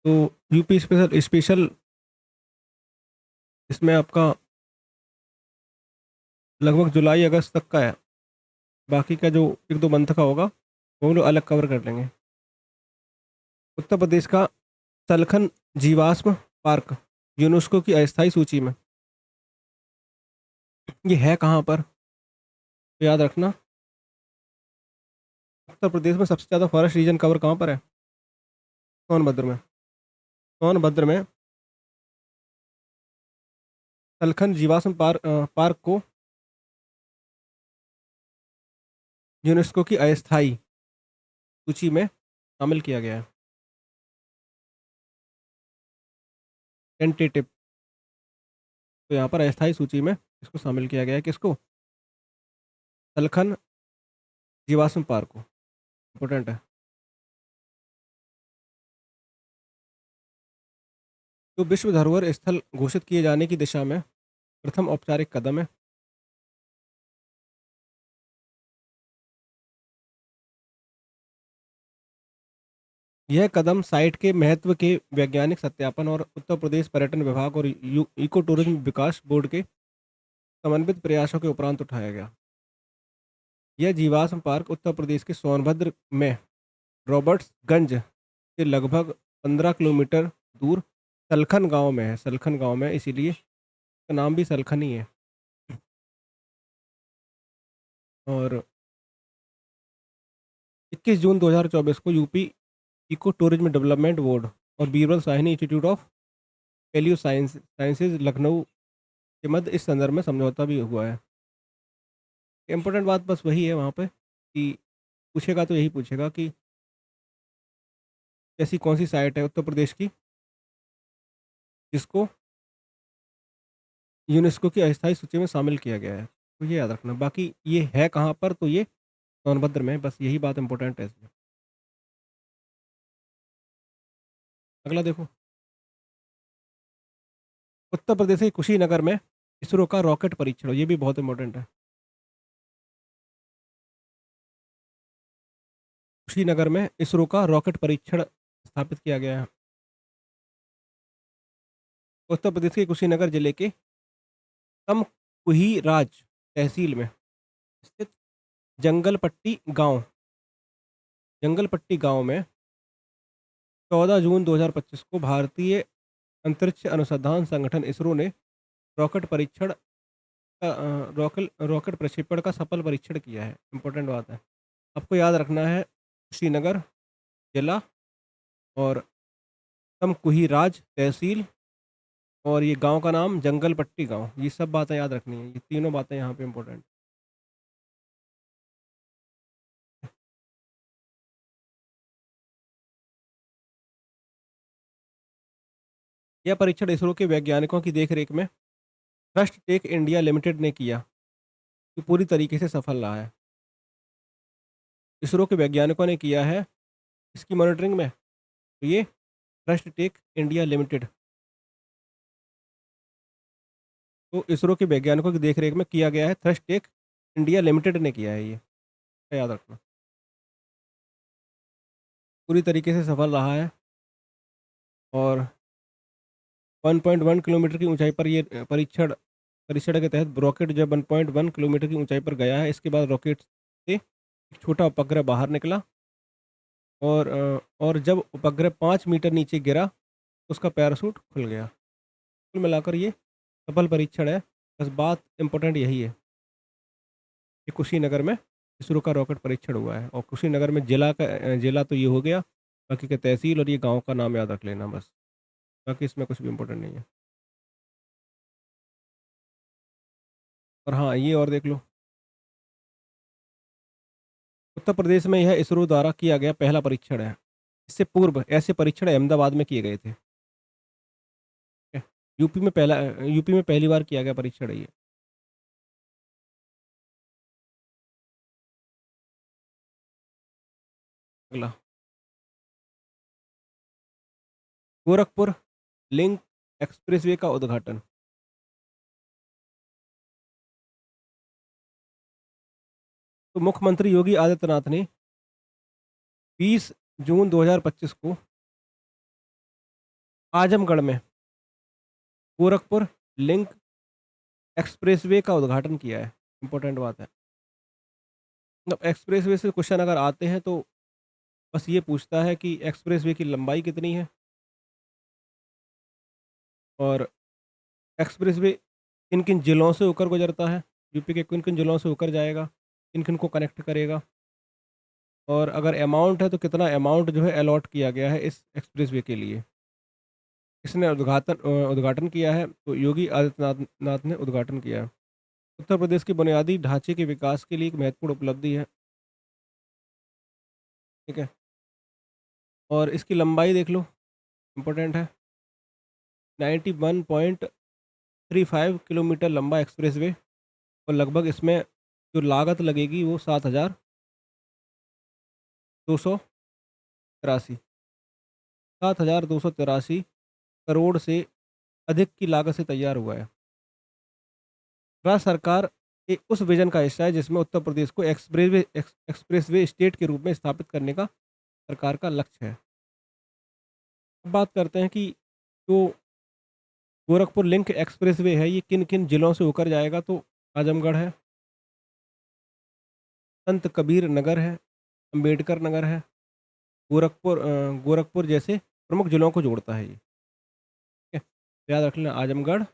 तो UP special special इसमें आपका लगभग जुलाई अगस्त तक का है। बाकी का जो एक दो मंथ का होगा वो हम लोग अलग कवर कर लेंगे। उत्तर प्रदेश का सलखन जीवाश्म पार्क यूनेस्को की अस्थायी सूची में, ये है कहाँ पर? तो याद रखना, उत्तर प्रदेश में सबसे ज़्यादा फॉरेस्ट रीजन कवर कहाँ पर है? सोनभद्र में। सोनभद्र में सलखन जीवाश्म पार्क को यूनेस्को की अस्थायी सूची में शामिल किया गया है। टेंटेटिव, तो यहाँ पर अस्थायी सूची में इसको शामिल किया गया है। किसको? सलखन जीवाश्म पार्क को। इम्पोर्टेंट है। जो विश्व धरोहर स्थल घोषित किए जाने की दिशा में प्रथम औपचारिक कदम है। यह कदम साइट के महत्व के वैज्ञानिक सत्यापन और उत्तर प्रदेश पर्यटन विभाग और इको टूरिज्म विकास बोर्ड के समन्वित प्रयासों के उपरांत उठाया गया। यह जीवाश्म पार्क उत्तर प्रदेश के सोनभद्र में रॉबर्ट्सगंज से लगभग 15 किलोमीटर दूर सलखन गांव में है। सलखन गांव में, इसीलिए इसका नाम भी सलखन ही है। और 21 जून 2024 को UP eco tourism development board और Birbal Sahni institute of palaeo sciences Lucknow के मध्य इस संदर्भ में समझौता भी हुआ है। इम्पोर्टेंट बात बस वही है वहाँ पे कि पूछेगा तो यही पूछेगा कि ऐसी कौन सी साइट है उत्तर प्रदेश की जिसको यूनेस्को की अस्थायी सूची में शामिल किया गया है। तो ये याद रखना। बाकी ये है कहाँ पर, तो ये सोनभद्र में, बस यही बात इंपॉर्टेंट है इसमें। अगला देखो, उत्तर प्रदेश के कुशीनगर में इसरो का रॉकेट परीक्षण, ये भी बहुत इंपॉर्टेंट है। कुशीनगर में इसरो का रॉकेट परीक्षण स्थापित किया गया है। उत्तर प्रदेश के कुशीनगर जिले के तमकुहीराज तहसील में स्थित जंगलपट्टी गांव जंगलपट्टी गांव में 14 जून 2025 को भारतीय अंतरिक्ष अनुसंधान संगठन इसरो ने रॉकेट परीक्षण रॉकेट प्रक्षेपण का सफल परीक्षण किया है। इंपॉर्टेंट बात है, आपको याद रखना है। श्रीनगर जिला और तमकुहीराज तहसील और ये गांव का नाम जंगलपट्टी गांव, ये सब बातें याद रखनी है। ये तीनों बातें यहाँ पे इंपॉर्टेंट। यह परीक्षण इसरो के वैज्ञानिकों की देखरेख में ट्रस्ट टेक इंडिया लिमिटेड ने किया, जो पूरी तरीके से सफल रहा है। इसरो के वैज्ञानिकों ने किया है इसकी मॉनिटरिंग में, तो ये ट्रस्ट टेक इंडिया लिमिटेड, तो इसरो के वैज्ञानिकों की देखरेख में किया गया है। ट्रस्ट टेक इंडिया लिमिटेड ने किया है ये, याद रखना। पूरी तरीके से सफल रहा है और 1.1 किलोमीटर की ऊंचाई पर ये परीक्षण परीक्षण के तहत रॉकेट जब 1.1 किलोमीटर की ऊंचाई पर गया है, इसके बाद रॉकेट से एक छोटा उपग्रह बाहर निकला और जब उपग्रह 5 मीटर नीचे गिरा तो उसका पैराशूट खुल गया। कुल मिलाकर ये सफल परीक्षण है। बस बात इंपॉर्टेंट यही है कि कुशीनगर में इसरो का रॉकेट परीक्षण हुआ है। और कुशीनगर में जिला तो ये हो गया, बाकी का तहसील और ये गांव का नाम याद रख लेना बस। बाकी इसमें कुछ भी इम्पोर्टेंट नहीं है। और हाँ, ये और देख लो, उत्तर प्रदेश में यह इसरो द्वारा किया गया पहला परीक्षण है। इससे पूर्व ऐसे परीक्षण अहमदाबाद में किए गए थे। ठीक है? यूपी में पहली बार किया गया परीक्षण है ये। अगला, गोरखपुर लिंक एक्सप्रेसवे का उद्घाटन। तो मुख्यमंत्री योगी आदित्यनाथ ने 20 जून 2025 को आजमगढ़ में गोरखपुर लिंक एक्सप्रेसवे का उद्घाटन किया है। इम्पोर्टेंट बात है। मतलब एक्सप्रेसवे से क्वेश्चन अगर आते हैं तो बस ये पूछता है कि एक्सप्रेसवे की लंबाई कितनी है और एक्सप्रेसवे किन-किन ज़िलों से होकर गुज़रता है, यूपी के किन-किन ज़िलों से होकर जाएगा, किन-किन को कनेक्ट करेगा और अगर अमाउंट है तो कितना अमाउंट जो है अलॉट किया गया है इस एक्सप्रेसवे के लिए। किसने उद्घाटन किया है? तो योगी आदित्यनाथ नाथ ने उद्घाटन किया है। उत्तर प्रदेश के बुनियादी ढांचे के विकास के लिए एक महत्वपूर्ण उपलब्धि है, ठीक है? और इसकी लंबाई देख लो, इम्पोर्टेंट है, 91.35 किलोमीटर लंबा एक्सप्रेसवे और लगभग इसमें जो लागत लगेगी वो 7,283 7,283 करोड़ से अधिक की लागत से तैयार हुआ है। राज्य सरकार के उस विज़न का हिस्सा है जिसमें उत्तर प्रदेश को एक्सप्रेसवे स्टेट के रूप में स्थापित करने का सरकार का लक्ष्य है। अब बात करते हैं कि जो गोरखपुर लिंक एक्सप्रेसवे है ये किन-किन ज़िलों से होकर जाएगा तो आजमगढ़ है, संत कबीर नगर है, अम्बेडकर नगर है, गोरखपुर जैसे प्रमुख ज़िलों को जोड़ता है ये, ठीक है? याद रख लेना आजमगढ़,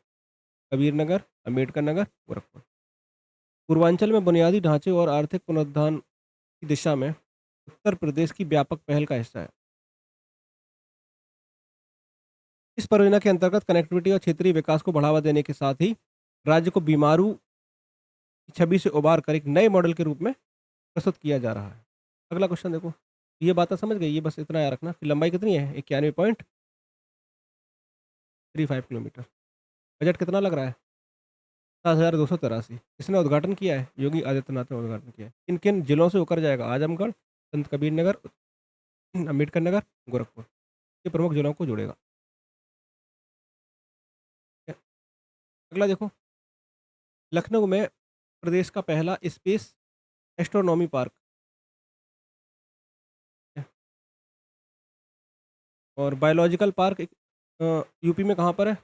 कबीर नगर, अम्बेडकर नगर, गोरखपुर। पूर्वांचल में बुनियादी ढांचे और आर्थिक पुनरुत्थान की दिशा में उत्तर प्रदेश की व्यापक पहल का हिस्सा है। इस परियोजना के अंतर्गत कनेक्टिविटी और क्षेत्रीय विकास को बढ़ावा देने के साथ ही राज्य को बीमारू की छवि से उबार कर एक नए मॉडल के रूप में प्रस्तुत किया जा रहा है। अगला क्वेश्चन देखो, ये बातें समझ गई, ये बस इतना याद रखना कि लंबाई कितनी है 91.35 किलोमीटर। बजट कितना लग रहा है 7,283। इसने उद्घाटन किया है योगी आदित्यनाथ ने उद्घाटन किया है। किन किन जिलों से होकर जाएगा आजमगढ़, संत कबीर नगर, अम्बेडकर नगर, गोरखपुर, ये प्रमुख जिलों को जोड़ेगा। अगला देखो, लखनऊ में प्रदेश का पहला स्पेस एस्ट्रोनॉमी पार्क है और बायोलॉजिकल पार्क यूपी में कहाँ पर है?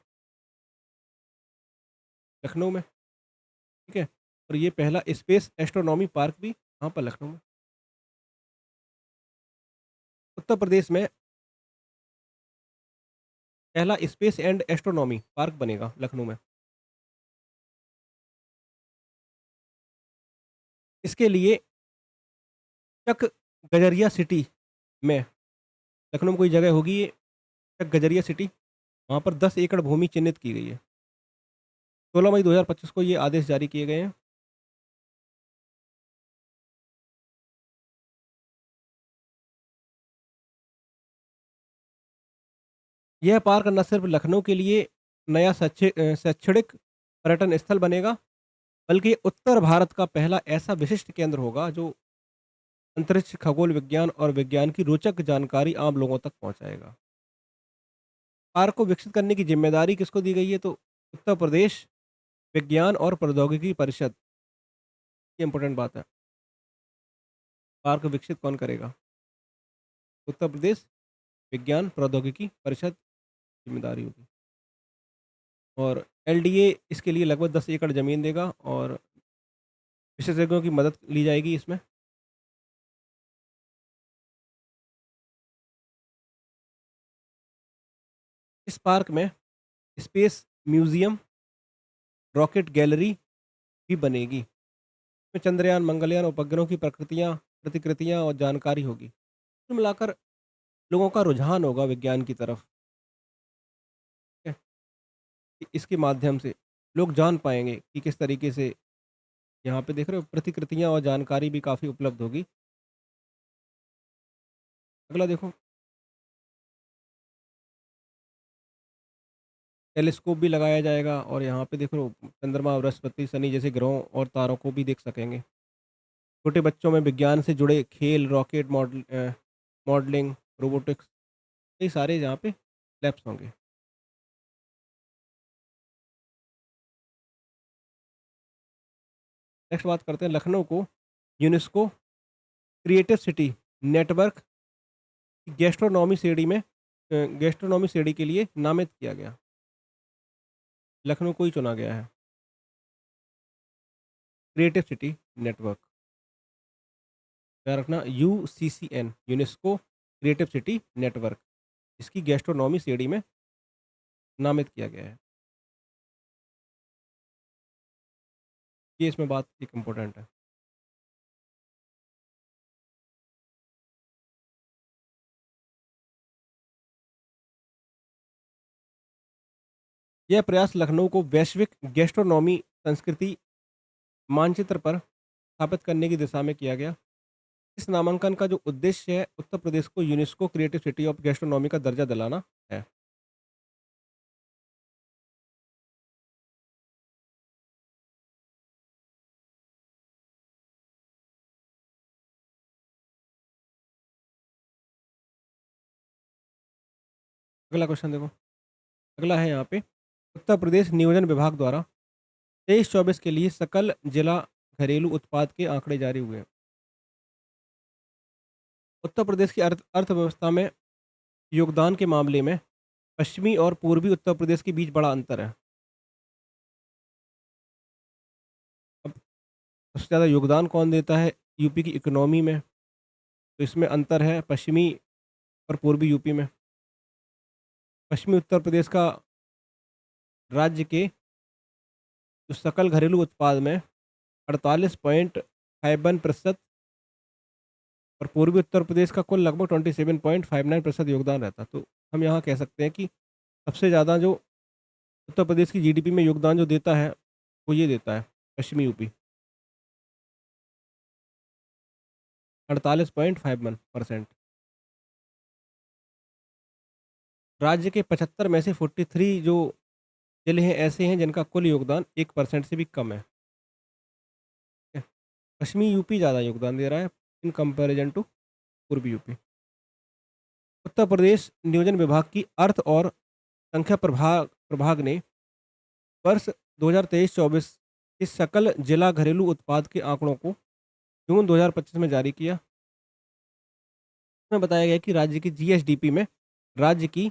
लखनऊ में, ठीक है? और ये पहला स्पेस एस्ट्रोनॉमी पार्क भी कहाँ पर? लखनऊ में। उत्तर प्रदेश में पहला स्पेस एंड एस्ट्रोनॉमी पार्क बनेगा लखनऊ में। इसके लिए चक गजरिया सिटी में, लखनऊ में कोई जगह होगी ये चक गजरिया सिटी, वहाँ पर 10 एकड़ भूमि चिन्हित की गई है। 16 मई 2025 को ये आदेश जारी किए गए हैं। यह पार्क न सिर्फ लखनऊ के लिए नया शैक्षणिक पर्यटन स्थल बनेगा, बल्कि उत्तर भारत का पहला ऐसा विशिष्ट केंद्र होगा जो अंतरिक्ष, खगोल विज्ञान और विज्ञान की रोचक जानकारी आम लोगों तक पहुंचाएगा। पार्क को विकसित करने की जिम्मेदारी किसको दी गई है? तो उत्तर प्रदेश विज्ञान और प्रौद्योगिकी परिषद, ये इंपॉर्टेंट बात है। पार्क विकसित कौन करेगा? उत्तर प्रदेश विज्ञान प्रौद्योगिकी परिषद जिम्मेदारी होगी और एलडीए इसके लिए लगभग 10 एकड़ ज़मीन देगा और विशेषज्ञों की मदद ली जाएगी इसमें। इस पार्क में स्पेस म्यूजियम, रॉकेट गैलरी भी बनेगी। इसमें चंद्रयान, मंगलयान, उपग्रहों की प्रतिकृतियाँ और जानकारी होगी। कुल मिलाकर लोगों का रुझान होगा विज्ञान की तरफ, ठीक है? कि इसके माध्यम से लोग जान पाएँगे कि किस तरीके से यहाँ पे देख रहे हो प्रतिकृतियाँ और जानकारी भी काफ़ी उपलब्ध होगी। अगला देखो, टेलीस्कोप भी लगाया जाएगा और यहाँ पे देख लो चंद्रमा, बृहस्पति, शनि जैसे ग्रहों और तारों को भी देख सकेंगे। छोटे बच्चों में विज्ञान से जुड़े खेल, रॉकेट मॉडलिंग, रोबोटिक्स, ये सारे यहाँ पे लैब्स होंगे। नेक्स्ट बात करते हैं लखनऊ को यूनेस्को क्रिएटिव सिटी नेटवर्क की गैस्ट्रोनॉमी श्रेणी में गैस्ट्रोनॉमी श्रेणी के लिए नामित किया गया? लखनऊ को ही चुना गया है। Creative city network. याद रखना, यूसीसीएन, यूनेस्को क्रिएटिव सिटी नेटवर्क, इसकी गैस्ट्रोनॉमी श्रेणी में नामित किया गया है। ये इसमें बात एक इम्पोर्टेंट है। यह प्रयास लखनऊ को वैश्विक गैस्ट्रोनॉमी संस्कृति मानचित्र पर स्थापित करने की दिशा में किया गया। इस नामांकन का जो उद्देश्य है, उत्तर प्रदेश को UNESCO creative city of gastronomy का दर्जा दिलाना है। अगला क्वेश्चन देखो। अगला है यहाँ पे, उत्तर प्रदेश नियोजन विभाग द्वारा 23-24 के लिए सकल जिला घरेलू उत्पाद के आंकड़े जारी हुए हैं। उत्तर प्रदेश की अर्थव्यवस्था में योगदान के मामले में पश्चिमी और पूर्वी उत्तर प्रदेश के बीच बड़ा अंतर है। अब सबसे ज़्यादा योगदान कौन देता है यूपी की इकोनॉमी में? तो इसमें अंतर है पश्चिमी और पूर्वी यूपी में। पश्चिमी उत्तर प्रदेश का राज्य के जो सकल घरेलू उत्पाद में 48.51% और पूर्वी उत्तर प्रदेश का कुल लगभग 27.59% योगदान रहता। तो हम यहाँ कह सकते हैं कि सबसे ज़्यादा जो उत्तर प्रदेश की जीडीपी में योगदान जो देता है, वो ये देता है पश्चिमी यूपी, 48.51%। राज्य के 75 में से 43 जो जिले हैं ऐसे हैं जिनका कुल योगदान 1% से भी कम है। ठीक है? पश्चिमी यूपी ज़्यादा योगदान दे रहा है इन कंपैरिजन टू पूर्वी यूपी। उत्तर प्रदेश नियोजन विभाग की अर्थ और संख्या प्रभाग प्रभाग ने वर्ष 2023-24 के सकल जिला घरेलू उत्पाद के आंकड़ों को जून 2025 में जारी किया। इसमें बताया गया कि राज्य की जीएसडीपी में राज्य की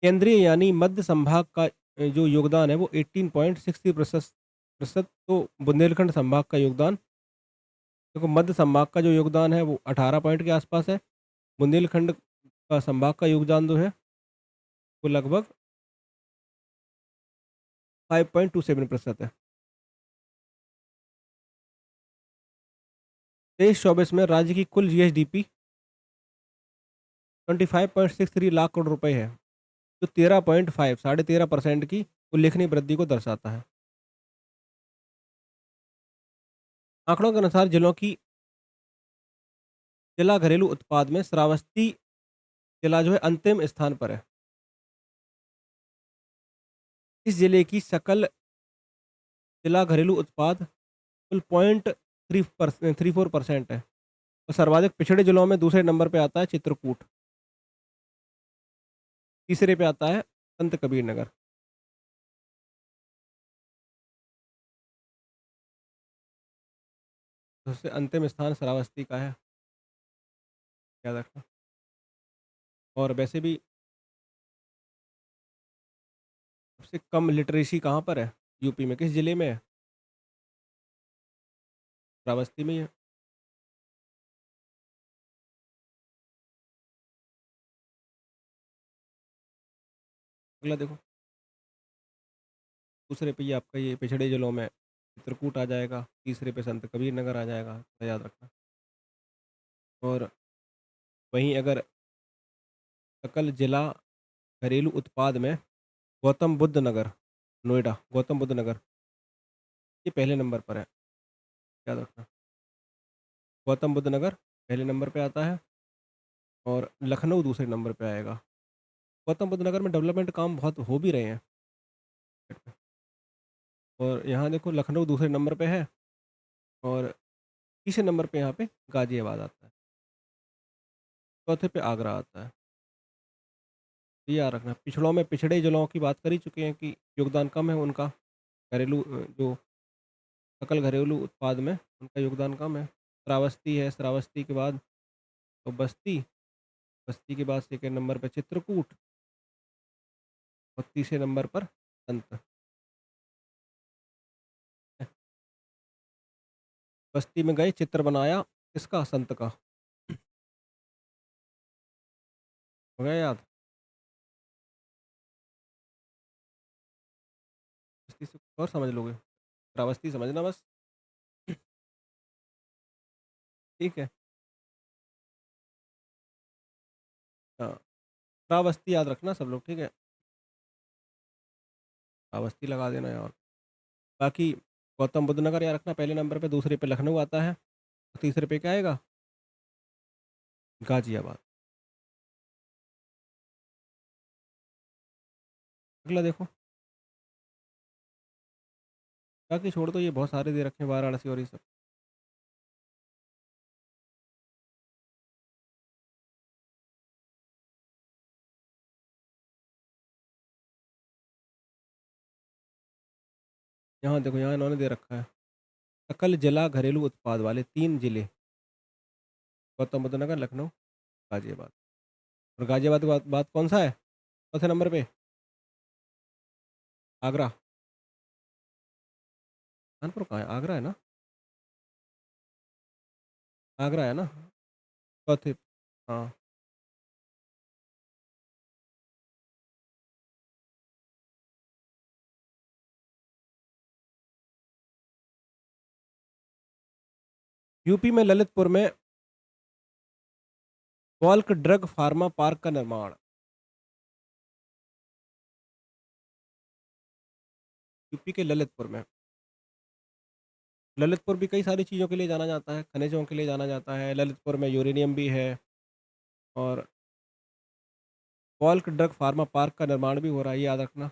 केंद्रीय यानी मध्य संभाग का जो योगदान है वो 18.60%। तो बुंदेलखंड संभाग का योगदान, देखो मध्य संभाग का जो योगदान है वो 18 पॉइंट के आसपास है। बुंदेलखंड का संभाग का योगदान जो है वो लगभग 5.27% है। 23-24 में राज्य की कुल जीएसडीपी 25.63 लाख करोड़ रुपए है, जो 13.5 साढ़े 13% की उल्लेखनीय वृद्धि को दर्शाता है। आंकड़ों के अनुसार जिलों की जिला घरेलू उत्पाद में श्रावस्ती जिला जो है अंतिम स्थान पर है। इस जिले की सकल जिला घरेलू उत्पाद कुल 0.34% है और सर्वाधिक पिछड़े जिलों में दूसरे नंबर पे आता है चित्रकूट, तीसरे पे आता है संत कबीर नगर। सबसे अंतिम स्थान श्रावस्ती का है, याद रखना। और वैसे भी सबसे कम लिटरेसी कहाँ पर है यूपी में, किस जिले में है? श्रावस्ती में ही है। अगला देखो, दूसरे पे ये आपका ये पिछड़े जिलों में चित्रकूट आ जाएगा, तीसरे पे संत कबीर नगर आ जाएगा, तो याद रखना। और वहीं अगर सकल जिला घरेलू उत्पाद में गौतम बुद्ध नगर, नोएडा, गौतम बुद्ध नगर ये पहले नंबर पर है, याद रखना। गौतम बुद्ध नगर पहले नंबर पे आता है और लखनऊ दूसरे नंबर पे आएगा। गौतम बुद्ध नगर में डेवलपमेंट काम बहुत हो भी रहे हैं। और यहाँ देखो लखनऊ दूसरे नंबर पे है और तीसरे नंबर पे यहाँ पे गाज़ियाबाद आता है, चौथे पे आगरा आता है। ये याद रखना। पिछड़ों में पिछड़े जिलों की बात कर ही चुके हैं कि योगदान कम है उनका, घरेलू जो सकल घरेलू उत्पाद में उनका योगदान कम है। श्रावस्ती है, श्रावस्ती के बाद तो बस्ती बस्ती के बाद सेकंड नंबर पे चित्रकूट और तीसरे नंबर पर संत। बस्ती में गए चित्र बनाया किसका? संत का। हो गया याद? बस्ती से कुछ और समझ लोगे? श्रावस्ती समझना बस। ठीक है। हाँ, श्रावस्ती याद रखना सब लोग, ठीक है? श्रावस्ती लगा देना यार। बाकी गौतम बुद्ध नगर याद रखना पहले नंबर पे, दूसरे पे लखनऊ आता है, तीसरे पे क्या आएगा? गाजियाबाद। अगला देखो। बाकी छोड़ दो, ये बहुत सारे दे रखे हैं, वाराणसी और ये सब। यहाँ देखो, यहाँ इन्होंने दे रखा है सकल जिला घरेलू उत्पाद वाले 3 जिले, गौतम बुद्ध नगर, लखनऊ, गाजियाबाद। और गाजियाबाद के बाद कौन सा है चौथे नंबर पे? आगरा। कानपुर कहाँ है? आगरा है ना? आगरा है ना चौथे? हाँ। यूपी में ललितपुर में बल्क ड्रग फार्मा पार्क का निर्माण। यूपी के ललितपुर में। ललितपुर भी कई सारी चीज़ों के लिए जाना जाता है, खनिजों के लिए जाना जाता है। ललितपुर में यूरेनियम भी है। और बल्क ड्रग फार्मा पार्क का निर्माण भी हो रहा है, ये याद रखना।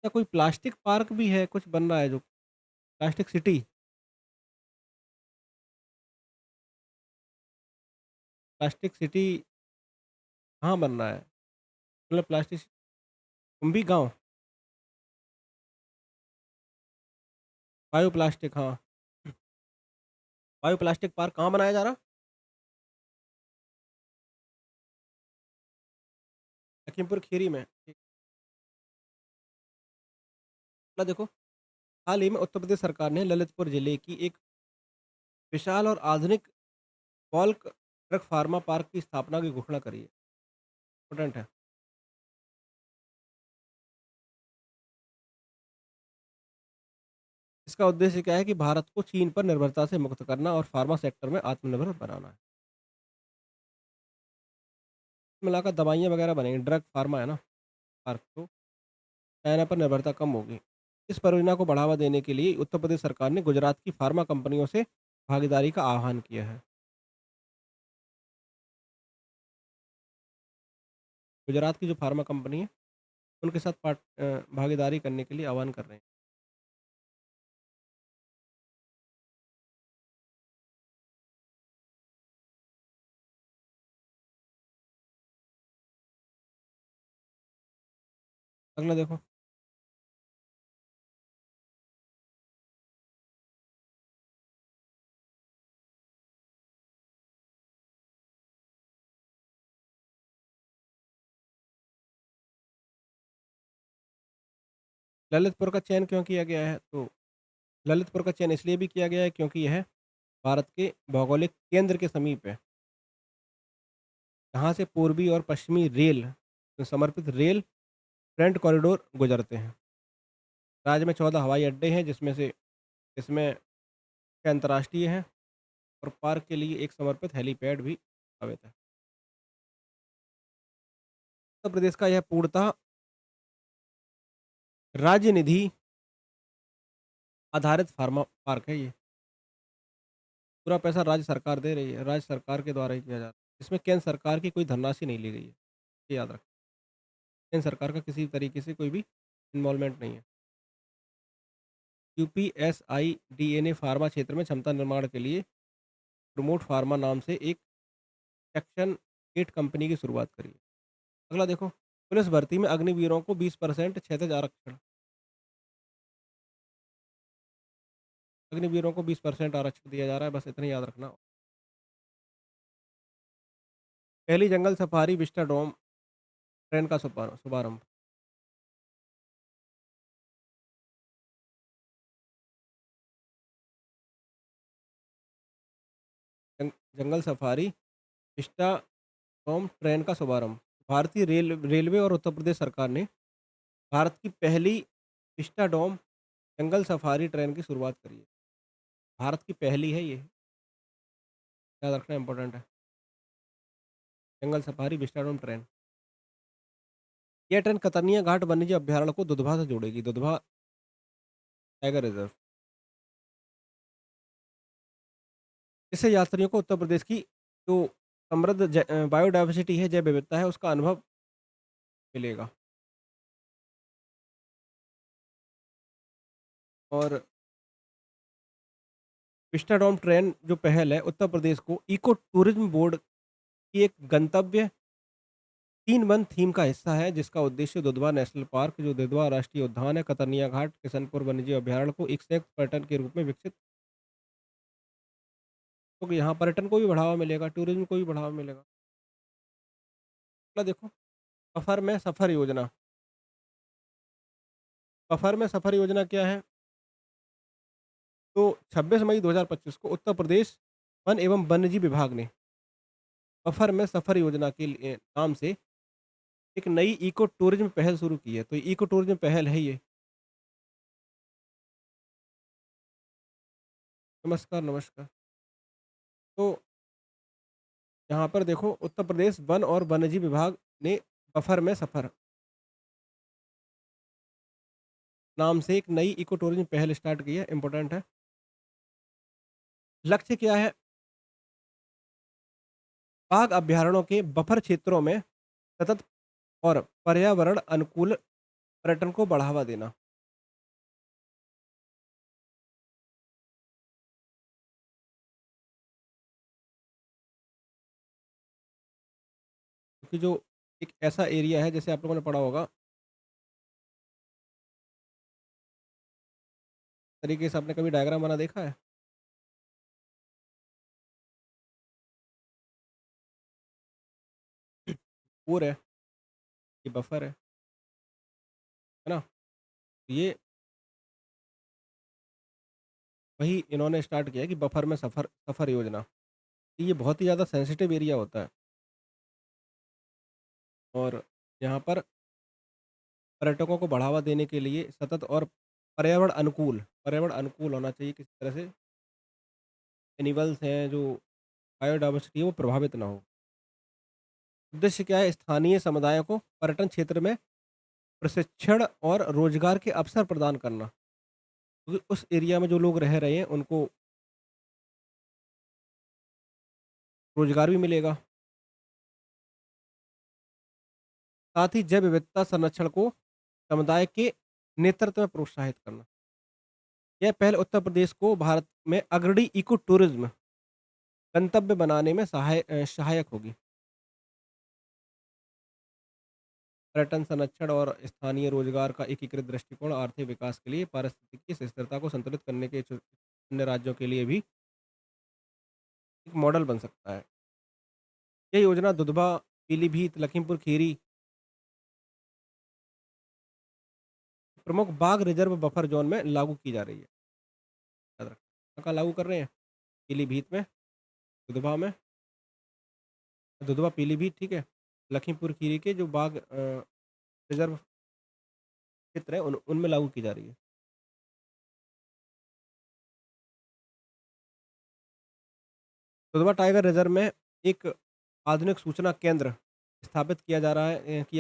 या कोई प्लास्टिक पार्क भी है, कुछ बन रहा है जो प्लास्टिक सिटी। प्लास्टिक सिटी कहाँ बन रहा है? मतलब प्लास्टिक कुंभी गाँव। बायो प्लास्टिक, हाँ। बायो प्लास्टिक पार्क कहाँ बनाया जा रहा? लखीमपुर खीरी में। अगला देखो। हाल ही में उत्तर प्रदेश सरकार ने ललितपुर जिले की एक विशाल और आधुनिक बल्क ड्रग फार्मा पार्क की स्थापना की घोषणा करी है। इम्पोर्टेंट है। इसका उद्देश्य क्या है कि भारत को चीन पर निर्भरता से मुक्त करना और फार्मा सेक्टर में आत्मनिर्भर बनाना है। मिलाकर दवाइयाँ वगैरह बनेंगी, ड्रग फार्मा है ना पार्क, तो चाइना पर निर्भरता कम होगी। इस परियोजना को बढ़ावा देने के लिए उत्तर प्रदेश सरकार ने गुजरात की फार्मा कंपनियों से भागीदारी का आह्वान किया है। गुजरात की जो फार्मा कंपनी है, उनके साथ भागीदारी करने के लिए आह्वान कर रहे हैं। अगला देखो। ललितपुर का चयन क्यों किया गया है? तो ललितपुर का चयन इसलिए भी किया गया है क्योंकि यह भारत के भौगोलिक केंद्र के समीप है, जहाँ से पूर्वी और पश्चिमी रेल समर्पित रेल फ्रंट कॉरिडोर गुजरते हैं। राज्य में 14 हवाई अड्डे हैं, जिसमें से इसमें 6 अंतर्राष्ट्रीय हैं और पार्क के लिए एक समर्पित हेलीपैड भी स्थापित है। उत्तर प्रदेश का यह पूर्णतः राज्य निधि आधारित फार्मा पार्क है ये। पूरा पैसा राज्य सरकार दे रही है, राज्य सरकार के द्वारा ही किया जा रहा है। इसमें केंद्र सरकार की कोई धनराशि नहीं ली गई है, ये याद रखें। केंद्र सरकार का किसी तरीके से कोई भी इन्वॉल्वमेंट नहीं है। यूपीएसआईडीए ने फार्मा क्षेत्र में क्षमता निर्माण के लिए प्रमोट फार्मा नाम से एक सेक्शन 8 कंपनी की शुरुआत करी है। अगला देखो। पुलिस भर्ती में अग्निवीरों को 20% क्षैतिज आरक्षण। अग्निवीरों को 20% आरक्षण दिया जा रहा है, बस इतना ही याद रखना। पहली जंगल सफारी विस्टाडोम ट्रेन का शुभारंभ। जंगल सफारी विस्टाडोम ट्रेन का शुभारंभ। भारतीय रेलवे और उत्तर प्रदेश सरकार ने भारत की पहली विस्टाडोम जंगल सफारी ट्रेन की शुरुआत करी है। भारत की पहली है ये, याद रखना इम्पोर्टेंट है। जंगल सफारी विस्टाडोम ट्रेन। यह ट्रेन कतर्निया घाट वन्यजीव अभयारण्य को दुधवा से जोड़ेगी। Dudhwa tiger reserve. इससे यात्रियों को उत्तर प्रदेश की जो समृद्ध बायोडायवर्सिटी है, जैव विविधता है, उसका अनुभव मिलेगा। और विस्टाडोम ट्रेन जो पहल है, उत्तर प्रदेश को इको टूरिज्म बोर्ड की एक गंतव्य 3 वन थीम का हिस्सा है, जिसका उद्देश्य दुधवा नेशनल पार्क, जो दुधवा राष्ट्रीय उद्यान है, कतर्निया घाट, किशनपुर वन्यजीव अभयारण्य को एक संयुक्त पर्यटन के रूप में विकसित। तो यहाँ पर्यटन को भी बढ़ावा मिलेगा, टूरिज्म को भी बढ़ावा मिलेगा। अगला देखो, सफर योजना। सफर में सफर योजना क्या है? तो 26 मई 2025 को उत्तर प्रदेश वन एवं वन्यजीव विभाग ने सफर योजना के लिए नाम से एक नई इको टूरिज्म पहल शुरू की है। तो इको टूरिज्म पहल है ये। नमस्कार, नमस्कार। तो यहाँ पर देखो, उत्तर प्रदेश वन और वन्यजीव विभाग ने बफर में सफर नाम से एक नई इको टूरिज्म पहल स्टार्ट की है, इम्पोर्टेंट है। लक्ष्य क्या है? बाघ अभयारण्यों के बफर क्षेत्रों में सतत और पर्यावरण अनुकूल पर्यटन को बढ़ावा देना। क्योंकि जो एक ऐसा एरिया है, जैसे आप लोगों ने पढ़ा होगा, तरीके से आपने कभी डायग्राम बना देखा है? पूर है, ये बफर है ना? ये वही इन्होंने स्टार्ट किया है कि बफर में सफर सफर योजना। ये बहुत ही ज़्यादा सेंसिटिव एरिया होता है और यहाँ पर पर्यटकों को बढ़ावा देने के लिए सतत और पर्यावरण अनुकूल होना चाहिए, किसी तरह से एनिमल्स हैं, जो बायोडायवर्सिटी है, वो प्रभावित ना हो। उद्देश्य क्या है? स्थानीय समुदायों को पर्यटन क्षेत्र में प्रशिक्षण और रोजगार के अवसर प्रदान करना, क्योंकि उस एरिया में जो लोग रह रहे हैं उनको रोजगार भी मिलेगा। साथ ही जैव विविधता संरक्षण को समुदाय के नेतृत्व में प्रोत्साहित करना। यह पहल उत्तर प्रदेश को भारत में अग्रणी इको टूरिज्म गंतव्य बनाने में सहायक होगी। पर्यटन संरक्षण और स्थानीय रोजगार का एकीकृत दृष्टिकोण आर्थिक विकास के लिए पारिस्थितिकी स्थिरता को संतुलित करने के अन्य राज्यों के लिए भी एक मॉडल बन सकता है। यह योजना दुधवा, पीलीभीत, लखीमपुर खीरी प्रमुख बाघ रिजर्व बफर जोन में लागू की जा रही है। याद रखना। कहाँ लागू कर रहे हैं? पीलीभीत में, दुधवा में, दुधवा पीलीभीत, ठीक है। लखीमपुर खीरी के जो बाघ रिजर्व क्षेत्र है, उनमें लागू की जा रही है। दुधवा टाइगर रिजर्व में एक आधुनिक सूचना केंद्र स्थापित किया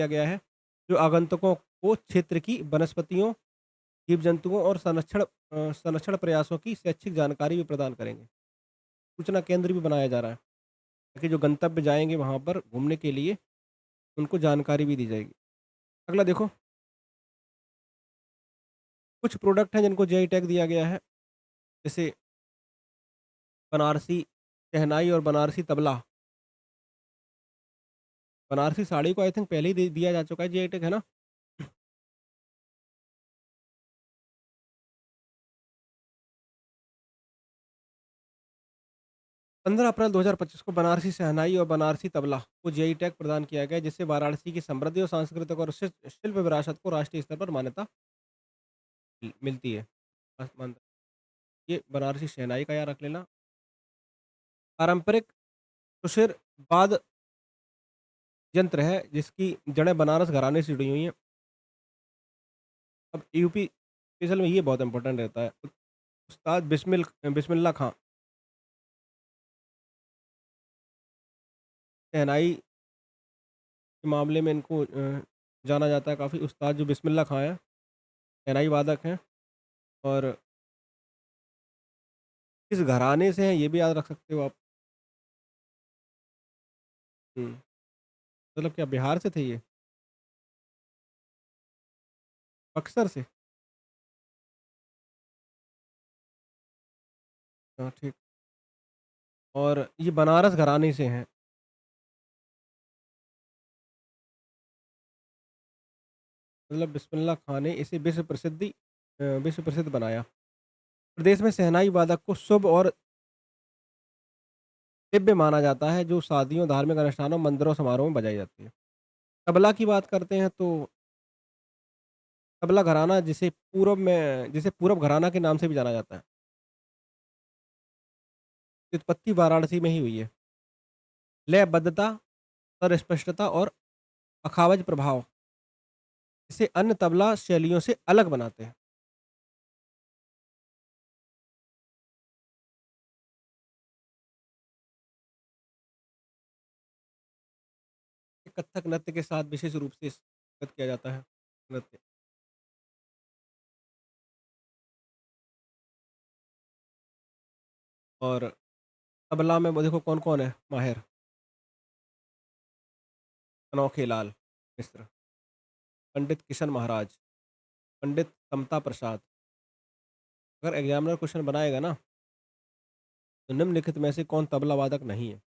गया है, जो आगंतुकों को क्षेत्र की वनस्पतियों, जीव जंतुओं और संरक्षण प्रयासों की शैक्षिक जानकारी भी प्रदान करेंगे। सूचना केंद्र भी बनाया जा रहा है, ताकि जो गंतव्य जाएंगे वहाँ पर घूमने के लिए उनको जानकारी भी दी जाएगी। अगला देखो, कुछ प्रोडक्ट हैं जिनको जीआई टैग दिया गया है, जैसे बनारसी शहनाई और बनारसी तबला। बनारसी साड़ी को आई थिंक पहले ही दिया जा चुका है जीआई टैग, है ना? 15 अप्रैल 2025 को बनारसी शहनाई और बनारसी तबला को जीआई टैग प्रदान किया गया, जिससे वाराणसी की समृद्धि और सांस्कृतिक और शिल्प विरासत को राष्ट्रीय स्तर पर मान्यता मिलती है। ये बनारसी शहनाई का याद रख लेना। पारंपरिक सुशिर वाद्य यंत्र है, जिसकी जड़ें बनारस घराने से जुड़ी हुई हैं। अब यूपी स्पेशल में ये बहुत इंपॉर्टेंट रहता है। उस्ताद बिस्मिल्ला खां शहनाई के मामले में इनको जाना जाता है काफ़ी। उस्ताद जो बिस्मिल्ला खां हैं, शहनाई वादक हैं और किस घराने से हैं ये भी याद रख सकते हो आप। हुँ, मतलब क्या बिहार से थे ये? बक्सर से? हाँ, ठीक। और ये बनारस घराने से हैं। मतलब बिस्मिल्ला खां ने इसे विश्व प्रसिद्ध बनाया। प्रदेश में शहनाई वादक को शुभ और दिव्य माना जाता है, जो शादियों, धार्मिक अनुष्ठानों, मंदिरों, समारोह में बजाई जाती है। तबला की बात करते हैं तो तबला घराना जिसे पूरब घराना के नाम से भी जाना जाता है। उत्पत्ति वाराणसी में ही हुई है। लयबद्धता, स्वर स्पष्टता और अखावज प्रभाव इसे अन्य तबला शैलियों से अलग बनाते हैं। कथक नृत्य के साथ विशेष रूप से संगत किया जाता है नृत्य। और तबला में वो देखो कौन-कौन है माहिर, अनोखे लाल मिश्र, पंडित किशन महाराज, पंडित समता प्रसाद। अगर एग्जामिनर क्वेश्चन बनाएगा ना, तो निम्नलिखित में से कौन तबला वादक नहीं है?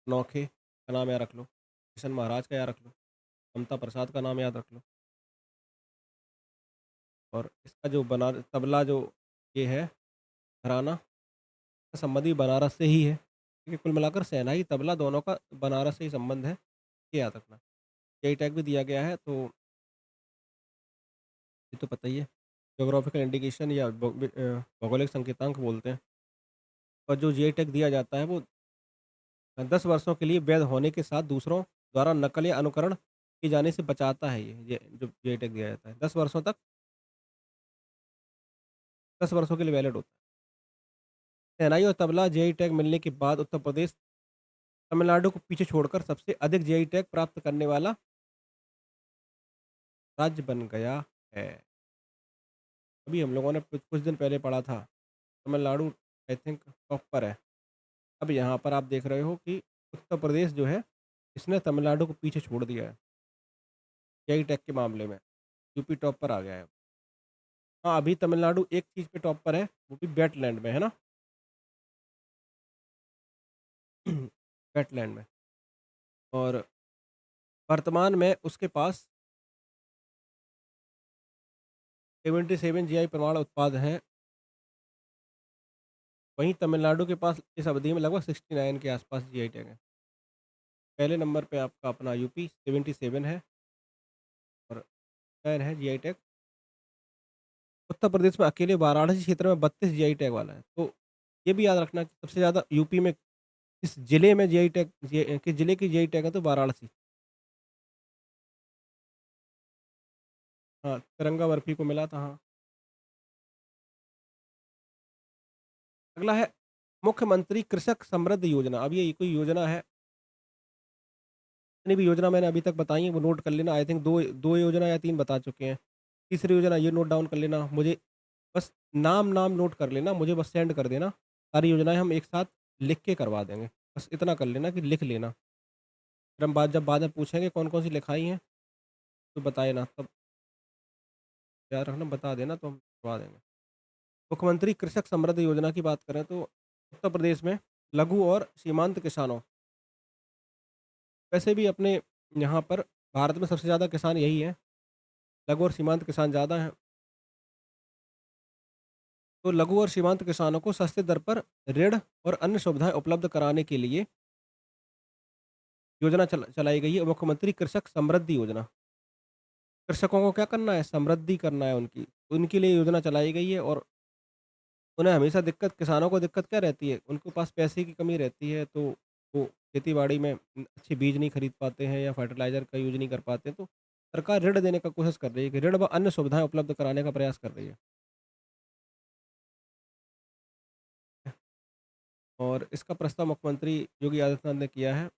अनोखे का नाम याद रख लो, किशन महाराज का याद रख लो, समता प्रसाद का नाम याद रख लो और इसका जो बना तबला जो ये है घराना, का संबंध भी बनारस से ही है। ठीक है, कुल मिलाकर शहनाई, तबला दोनों का बनारस से ही संबंध है, ये याद रखना। यही टैग भी दिया गया है तो ये तो पता ही है। ज्योग्राफिकल इंडिकेशन या भौगोलिक संकेतांक बोलते हैं और जो जीआई टैग दिया जाता है वो 10 वर्षों के लिए वैध होने के साथ दूसरों द्वारा नकल या अनुकरण किए जाने से बचाता है ये जो जीआई टैग दिया जाता है। 10 वर्षों के लिए वैलिड होता है। शहनाई और तबला जीआई टैग मिलने के बाद उत्तर प्रदेश तमिलनाडु को पीछे छोड़कर सबसे अधिक जीआई टैग प्राप्त करने वाला राज्य बन गया है। अभी हम लोगों ने कुछ कुछ दिन पहले पढ़ा था, तमिलनाडु आई थिंक टॉप पर है। अब यहाँ पर आप देख रहे हो कि उत्तर प्रदेश जो है, इसने तमिलनाडु को पीछे छोड़ दिया है, जीआई टैग के मामले में। यूपी टॉप पर आ गया है। हाँ, अभी तमिलनाडु एक चीज़ पे टॉप पर है, वो भी वेटलैंड में, है ना? वेटलैंड में और वर्तमान में उसके पास 77 जीआई प्रमाण उत्पाद हैं। वहीं तमिलनाडु के पास इस अवधि में लगभग 69 के आसपास जीआई टैग है। पहले नंबर पे आपका अपना यूपी 77 है और 10 है जीआई टैग। उत्तर प्रदेश में अकेले वाराणसी क्षेत्र में 32 जीआई टैग वाला है। तो ये भी याद रखना कि सबसे ज़्यादा यूपी में किस जिले में किस जिले की जीआई टैग है, तो वाराणसी। हाँ, तिरंगा बर्फी को मिला था, हाँ। अगला है मुख्यमंत्री कृषक समृद्धि योजना। अब ये कोई योजना है, जितनी भी योजना मैंने अभी तक बताई हैं वो नोट कर लेना। आई थिंक 2 योजना या 3 बता चुके हैं। तीसरी योजना ये नोट डाउन कर लेना। मुझे बस नाम नोट कर लेना, मुझे बस सेंड कर देना। सारी योजनाएँ हम एक साथ लिख के करवा देंगे। बस इतना कर लेना कि लिख लेना। फिर हम बाद में पूछेंगे कौन-कौन सी लिखाई हैं, तो बताए ना, तब याद रखना, बता देना तो हम करवा देंगे। मुख्यमंत्री कृषक समृद्धि योजना की बात करें तो उत्तर प्रदेश में लघु और सीमांत किसानों, वैसे भी अपने यहाँ पर भारत में सबसे ज़्यादा किसान यही हैं, लघु और सीमांत किसान ज़्यादा हैं। तो लघु और सीमांत किसानों को सस्ते दर पर ऋण और अन्य सुविधाएं उपलब्ध कराने के लिए योजना चलाई गई है, मुख्यमंत्री कृषक समृद्धि योजना। कृषकों को क्या करना है? समृद्धि करना है उनकी। तो उनके लिए योजना चलाई गई है और उन्हें हमेशा दिक्कत, किसानों को दिक्कत क्या रहती है? उनके पास पैसे की कमी रहती है, तो वो खेती-बाड़ी में अच्छे बीज नहीं खरीद पाते हैं या फर्टिलाइज़र का यूज़ नहीं कर पाते हैं, तो सरकार ऋण देने का कोशिश कर रही है कि ऋण व अन्य सुविधाएँ उपलब्ध कराने का प्रयास कर रही है। और इसका प्रस्ताव मुख्यमंत्री योगी आदित्यनाथ ने किया है।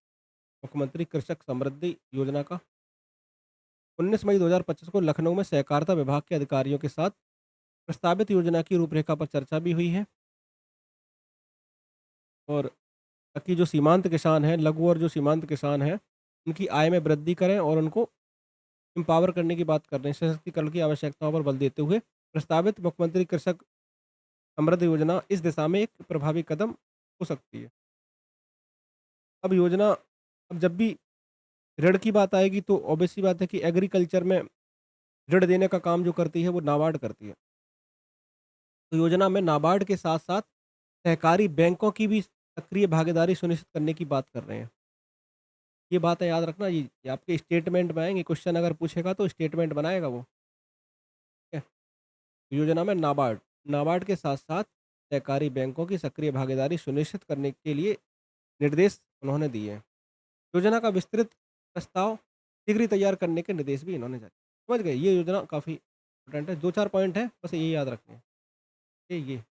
मुख्यमंत्री कृषक समृद्धि योजना का 19 मई 2025 को लखनऊ में सहकारिता विभाग के अधिकारियों के साथ प्रस्तावित योजना की रूपरेखा पर चर्चा भी हुई है। और ताकि जो सीमांत किसान हैं, लघु और जो सीमांत किसान हैं, उनकी आय में वृद्धि करें और उनको एम्पावर करने की बात कर रहे हैं, सशक्तिकरण की आवश्यकताओं पर बल देते हुए प्रस्तावित मुख्यमंत्री कृषक समृद्धि योजना इस दिशा में एक प्रभावी कदम हो सकती है। अब जब भी ऋण की बात आएगी तो ऑब्वियस सी बात है कि एग्रीकल्चर में ऋण देने का काम जो करती है वो नाबार्ड करती है। तो योजना में नाबार्ड के साथ-साथ सहकारी बैंकों की भी सक्रिय भागीदारी सुनिश्चित करने की बात कर रहे हैं। ये बातें याद रखना, ये आपके स्टेटमेंट में आएँगे, क्वेश्चन अगर पूछेगा तो स्टेटमेंट बनाएगा वो, ठीक है? योजना में नाबार्ड, नाबार्ड के साथ-साथ सहकारी बैंकों की सक्रिय भागीदारी सुनिश्चित करने के लिए निर्देश उन्होंने दिए हैं। योजना का विस्तृत प्रस्ताव शीघ्र ही तैयार करने के निर्देश भी इन्होंने जारी। समझ गए? ये योजना काफ़ी इम्पोर्टेंट है, 2-4 पॉइंट हैं, बस ये याद रखने हैं। ये।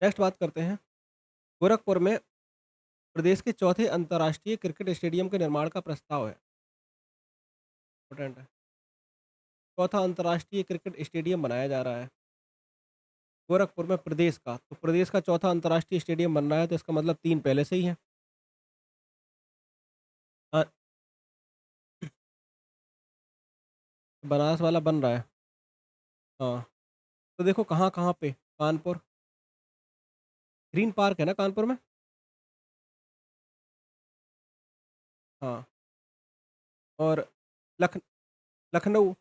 नेक्स्ट बात करते हैं, गोरखपुर में प्रदेश के चौथे अंतर्राष्ट्रीय क्रिकेट स्टेडियम के निर्माण का प्रस्ताव है, इम्पोर्टेंट है। चौथा अंतर्राष्ट्रीय क्रिकेट स्टेडियम बनाया जा रहा है गोरखपुर में प्रदेश का। तो प्रदेश का चौथा अंतर्राष्ट्रीय स्टेडियम बन रहा है, तो इसका मतलब 3 पहले से ही हैं। हाँ, बनारस वाला बन रहा है। हाँ, तो देखो कहाँ-कहाँ पे, कानपुर, ग्रीन पार्क है ना कानपुर में? हाँ, और लख लखनऊ,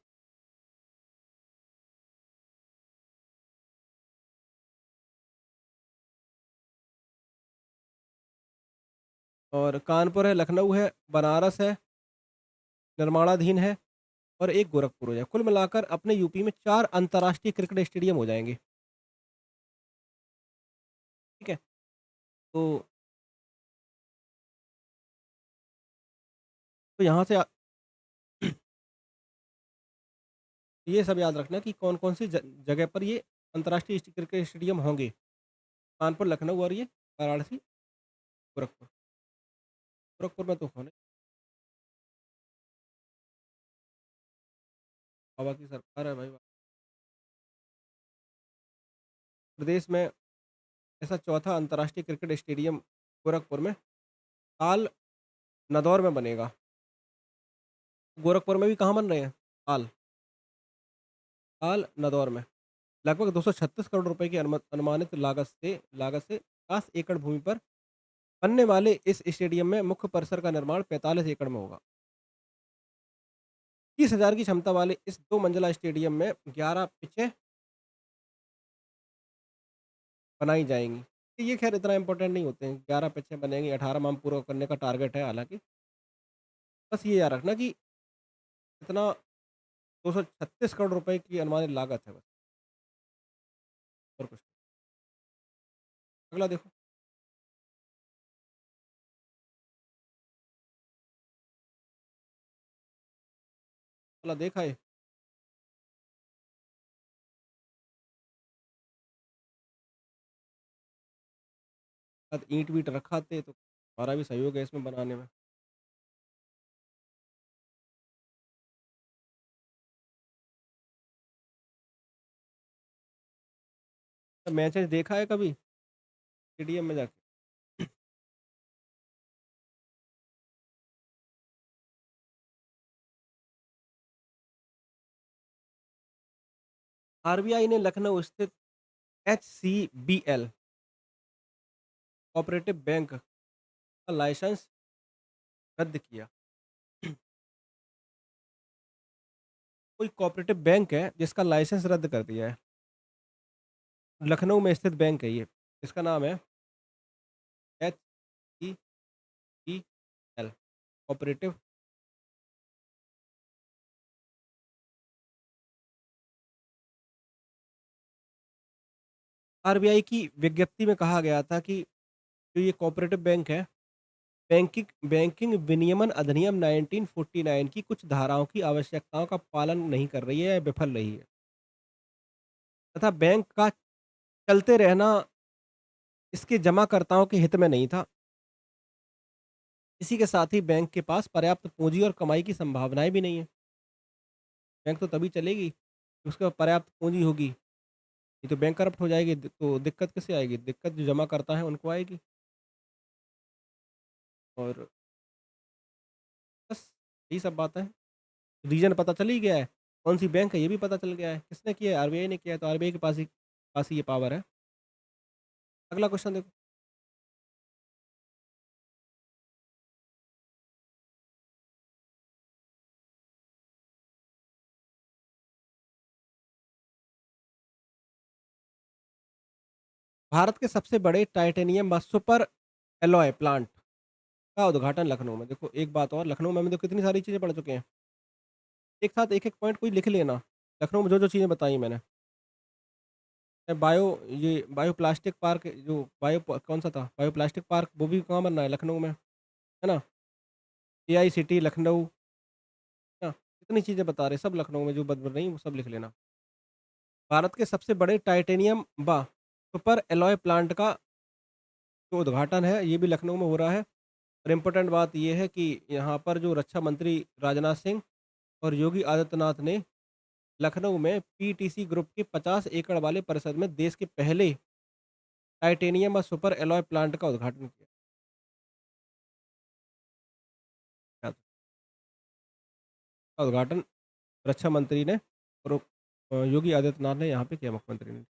और कानपुर है, लखनऊ है, बनारस है, निर्माणाधीन है और एक गोरखपुर हो जाए। कुल मिलाकर अपने यूपी में 4 अंतर्राष्ट्रीय क्रिकेट स्टेडियम हो जाएँगे, ठीक है? तो यहाँ से ये सब याद रखना कि कौन-कौन सी जगह पर ये अंतर्राष्ट्रीय क्रिकेट स्टेडियम होंगे। कानपुर, लखनऊ और ये वाराणसी, गोरखपुर। गोरखपुर में तो होने बाबा की सरकार है भाई। प्रदेश में ऐसा चौथा अंतर्राष्ट्रीय क्रिकेट स्टेडियम गोरखपुर में ताल नदौर में बनेगा। गोरखपुर में भी कहाँ बन रहे हैं? ताल नदौर में। लगभग 236 करोड़ रुपए की अनुमानित लागत से 50 एकड़ भूमि पर बनने वाले इस स्टेडियम में मुख्य परिसर का निर्माण 45 एकड़ में होगा। 30,000 की क्षमता वाले इस 2 मंजिला स्टेडियम में 11 पिचें बनाई जाएँगी। ये ख़ैर इतना इम्पोर्टेंट नहीं होते हैं, 11 पिचें बनेंगी, 18 में हम पूरा करने का टारगेट है हालाँकि। बस ये याद रखना कि इतना 236 करोड़ रुपए की अनुमानित लागत है बस, और कुछ नहीं। अगला देखो, अगला देखा है, शायद ईंट-वीट रखाते तो हमारा भी सहयोग है इसमें बनाने में। तो मैचेज़ देखा है कभी स्टेडियम में जाके? आरबीआई ने लखनऊ स्थित एचसीबीएल कोऑपरेटिव बैंक का लाइसेंस रद्द किया। कोई कोऑपरेटिव बैंक है जिसका लाइसेंस रद्द कर दिया है। लखनऊ में स्थित बैंक है ये। इसका नाम है HECL कोऑपरेटिव। आरबीआई की विज्ञप्ति में कहा गया था कि जो ये कोऑपरेटिव बैंक है, बैंकिंग बैंकिंग विनियमन अधिनियम 1949 की कुछ धाराओं की आवश्यकताओं का पालन नहीं कर रही है या विफल रही है, तथा बैंक का चलते रहना इसके जमाकर्ताओं के हित में नहीं था। इसी के साथ ही बैंक के पास पर्याप्त पूँजी और कमाई की संभावनाएँ भी नहीं है। बैंक तो तभी चलेगी, उसके पास पर्याप्त पूँजी होगी, नहीं तो बैंक करप्ट हो जाएगी, तो दिक्कत किसे आएगी? दिक्कत जो जमाकर्ता हैं उनको आएगी। और बस यही सब बातें हैं। रीज़न पता चल ही गया है, कौन-सी बैंक है ये भी पता चल गया है। किसने किया है? आरबीआई ने किया है, तो आरबीआई के पास ही ये पावर है। अगला क्वेश्चन देखो। भारत के सबसे बड़े टाइटेनियम व सुपर एलॉय प्लांट का उद्घाटन लखनऊ में। देखो एक बात और, लखनऊ में हम देखो कितनी सारी चीज़ें पढ़ चुके हैं। एक साथ एक-एक पॉइंट कोई लिख लेना। लखनऊ में जो-जो चीज़ें बताई मैंने। बायो ये बायो प्लास्टिक पार्क जो बायो प कौन-सा था? बायो प्लास्टिक पार्क वो भी कहाँ बन रहा है? लखनऊ में, है ना? एआई सिटी लखनऊ, है ना? कितनी चीज़ें बता रहे हैं, सब लखनऊ में जो बन रही हैं, वो सब लिख लेना। भारत के सबसे बड़े टाइटेनियम व सुपर एलॉय प्लांट का जो उद्घाटन है, ये भी लखनऊ में हो रहा है। और इम्पोर्टेंट बात ये है कि यहाँ पर जो रक्षा मंत्री राजनाथ सिंह और योगी आदित्यनाथ ने लखनऊ में पीटीसी ग्रुप के 50 एकड़ वाले परिसर में देश के पहले टाइटेनियम और सुपर एलॉय प्लांट का उद्घाटन किया। का उद्घाटन रक्षा मंत्री ने और योगी आदित्यनाथ ने यहाँ पे किया, मुख्यमंत्री ने।